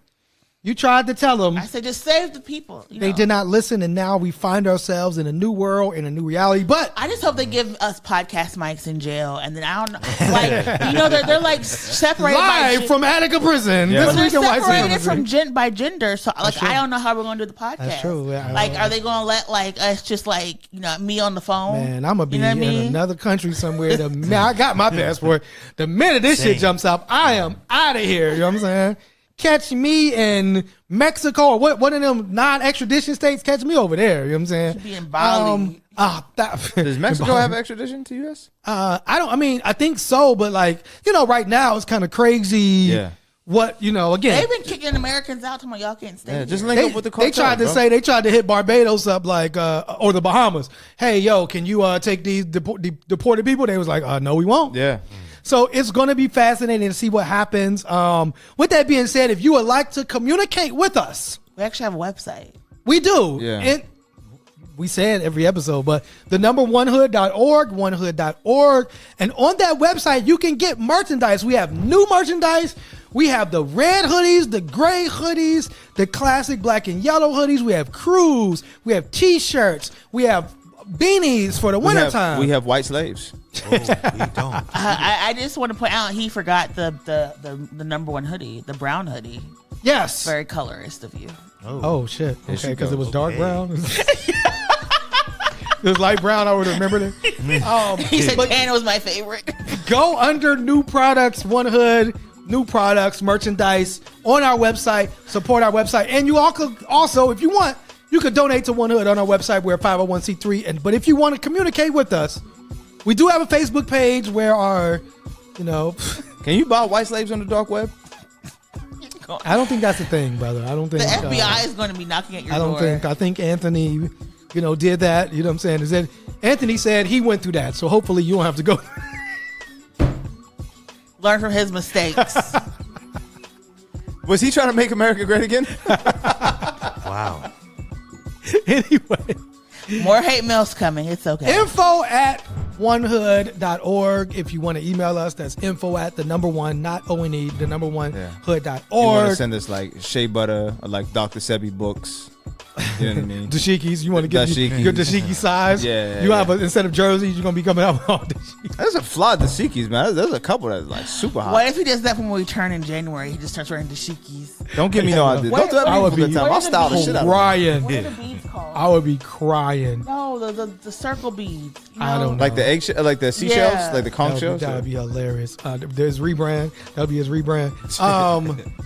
Speaker 1: You tried to tell them.
Speaker 4: I said, just save the people.
Speaker 1: They did not listen, and now we find ourselves in a new world, in a new reality. But
Speaker 4: I just hope they give us podcast mics in jail, and then I don't know, like, you know, they're like separated
Speaker 1: live from Attica Prison.
Speaker 2: Yeah.
Speaker 1: This
Speaker 4: they're
Speaker 1: week in White
Speaker 4: separated
Speaker 1: Supremacy.
Speaker 4: from by gender, so like I don't know how we're gonna do the podcast.
Speaker 1: That's true. Yeah,
Speaker 4: like, are they gonna let like us just like, you know, me on the phone?
Speaker 1: Man, I'm gonna be
Speaker 4: You know what I
Speaker 1: in
Speaker 4: mean?
Speaker 1: another country somewhere. I got my passport. The minute this shit jumps up, I am out of here. You know what I'm saying? Catch me in Mexico or one of them non-extradition states. Catch me over there. You know what I'm saying?
Speaker 4: Should be in Bali.
Speaker 2: Does Mexico have extradition to U.S.?
Speaker 1: I think so, but like, you know, right now it's kind of crazy.
Speaker 2: Yeah.
Speaker 1: What, you know, again,
Speaker 4: They've been kicking Americans out to y'all can't stay.
Speaker 2: Yeah, just
Speaker 4: here.
Speaker 2: link up with the cartel,
Speaker 1: they tried to
Speaker 2: bro.
Speaker 1: say, they tried to hit Barbados up, like, or the Bahamas. Hey, yo, can you take these deported people? They was like, no, we won't.
Speaker 2: Yeah.
Speaker 1: So it's going to be fascinating to see what happens. With that being said, if you would like to communicate with us,
Speaker 4: We actually have a website.
Speaker 1: we do.
Speaker 2: Yeah.
Speaker 1: We say it every episode, but the number onehood.org, onehood.org. And on that website, you can get merchandise. We have new merchandise. We have the red hoodies, the gray hoodies, the classic black and yellow hoodies. We have crews. We have T-shirts. We have beanies for the wintertime.
Speaker 2: We have white slaves.
Speaker 3: Oh, we don't.
Speaker 4: I just want to point out he forgot the number one hoodie, the brown hoodie.
Speaker 1: Yes.
Speaker 4: Very colorist of you.
Speaker 1: Oh, shit.
Speaker 2: There she
Speaker 1: Okay, because it was
Speaker 2: goes.
Speaker 1: dark
Speaker 3: Okay.
Speaker 1: brown. It was light brown. I would have remembered it.
Speaker 4: He said
Speaker 1: but
Speaker 4: tan was my favorite.
Speaker 1: go under new products, One Hood, new products, merchandise on our website. Support our website. And you all could also, if you want, you could donate to One Hood on our website. We're 501c3. But if you want to communicate with us, we do have a Facebook page where our, you know,
Speaker 2: Can you buy white slaves on the dark web?
Speaker 1: I don't think that's a thing, brother. I don't think
Speaker 4: The FBI is going to be knocking at your
Speaker 1: I don't
Speaker 4: door.
Speaker 1: think. I think Anthony, you know, did that. You know what I'm saying? Is that Anthony said he went through that, so hopefully you don't have to go.
Speaker 4: Learn from his mistakes.
Speaker 2: Was he trying to make America great again?
Speaker 3: Wow.
Speaker 1: Anyway,
Speaker 4: More hate mail's coming. It's okay.
Speaker 1: info@onehood.org. If you want to email us, that's info at the number one, not O-N-E, the number one,
Speaker 2: Yeah.
Speaker 1: hood.org.
Speaker 2: You want to send us like shea butter or like Dr. Sebi books. You know what I mean?
Speaker 1: Dashikis. You want to get
Speaker 2: Dashiki.
Speaker 1: your dashiki size?
Speaker 2: Yeah,
Speaker 1: You
Speaker 2: yeah.
Speaker 1: have instead of jerseys, you're gonna be coming out with all dashikis.
Speaker 2: There's a fly Dashikis, man. There's a couple that's like super hot.
Speaker 4: What if he does that when we return in January? He just starts wearing dashikis.
Speaker 2: Don't give me no idea.
Speaker 4: Where-
Speaker 2: Don't do that
Speaker 1: I
Speaker 2: to me
Speaker 1: would
Speaker 2: for the
Speaker 1: be
Speaker 2: time. I'll style the shit out of it.
Speaker 1: crying.
Speaker 4: What are the beads called?
Speaker 1: I would be crying.
Speaker 4: No, the circle beads. You
Speaker 1: I don't know.
Speaker 2: Like the eggshell, like the seashells,
Speaker 4: Yeah.
Speaker 2: like the conch shells.
Speaker 1: That would be hilarious. There's rebrand. That'll be his rebrand.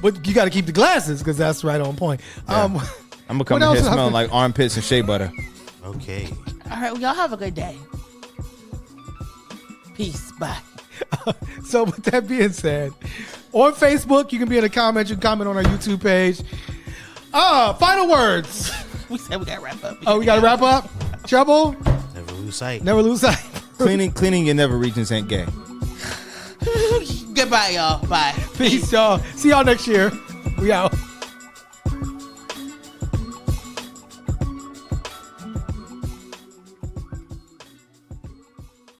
Speaker 1: But you got to keep the glasses because that's right on point.
Speaker 2: I'm gonna come
Speaker 1: What
Speaker 2: in here
Speaker 1: else?
Speaker 2: smelling like armpits and shea butter.
Speaker 3: Okay.
Speaker 4: All right, well, y'all have a good day. Peace. Bye.
Speaker 1: So with that being said, on Facebook, you can be in the comments. You can comment on our YouTube page. Final words.
Speaker 4: We said we got to wrap up.
Speaker 1: Oh, we got to wrap up. Trouble.
Speaker 3: Never lose sight.
Speaker 1: Never lose sight.
Speaker 2: Cleaning your never regions ain't gay.
Speaker 4: Goodbye, y'all. Bye.
Speaker 1: Peace, y'all. See y'all next year. We out.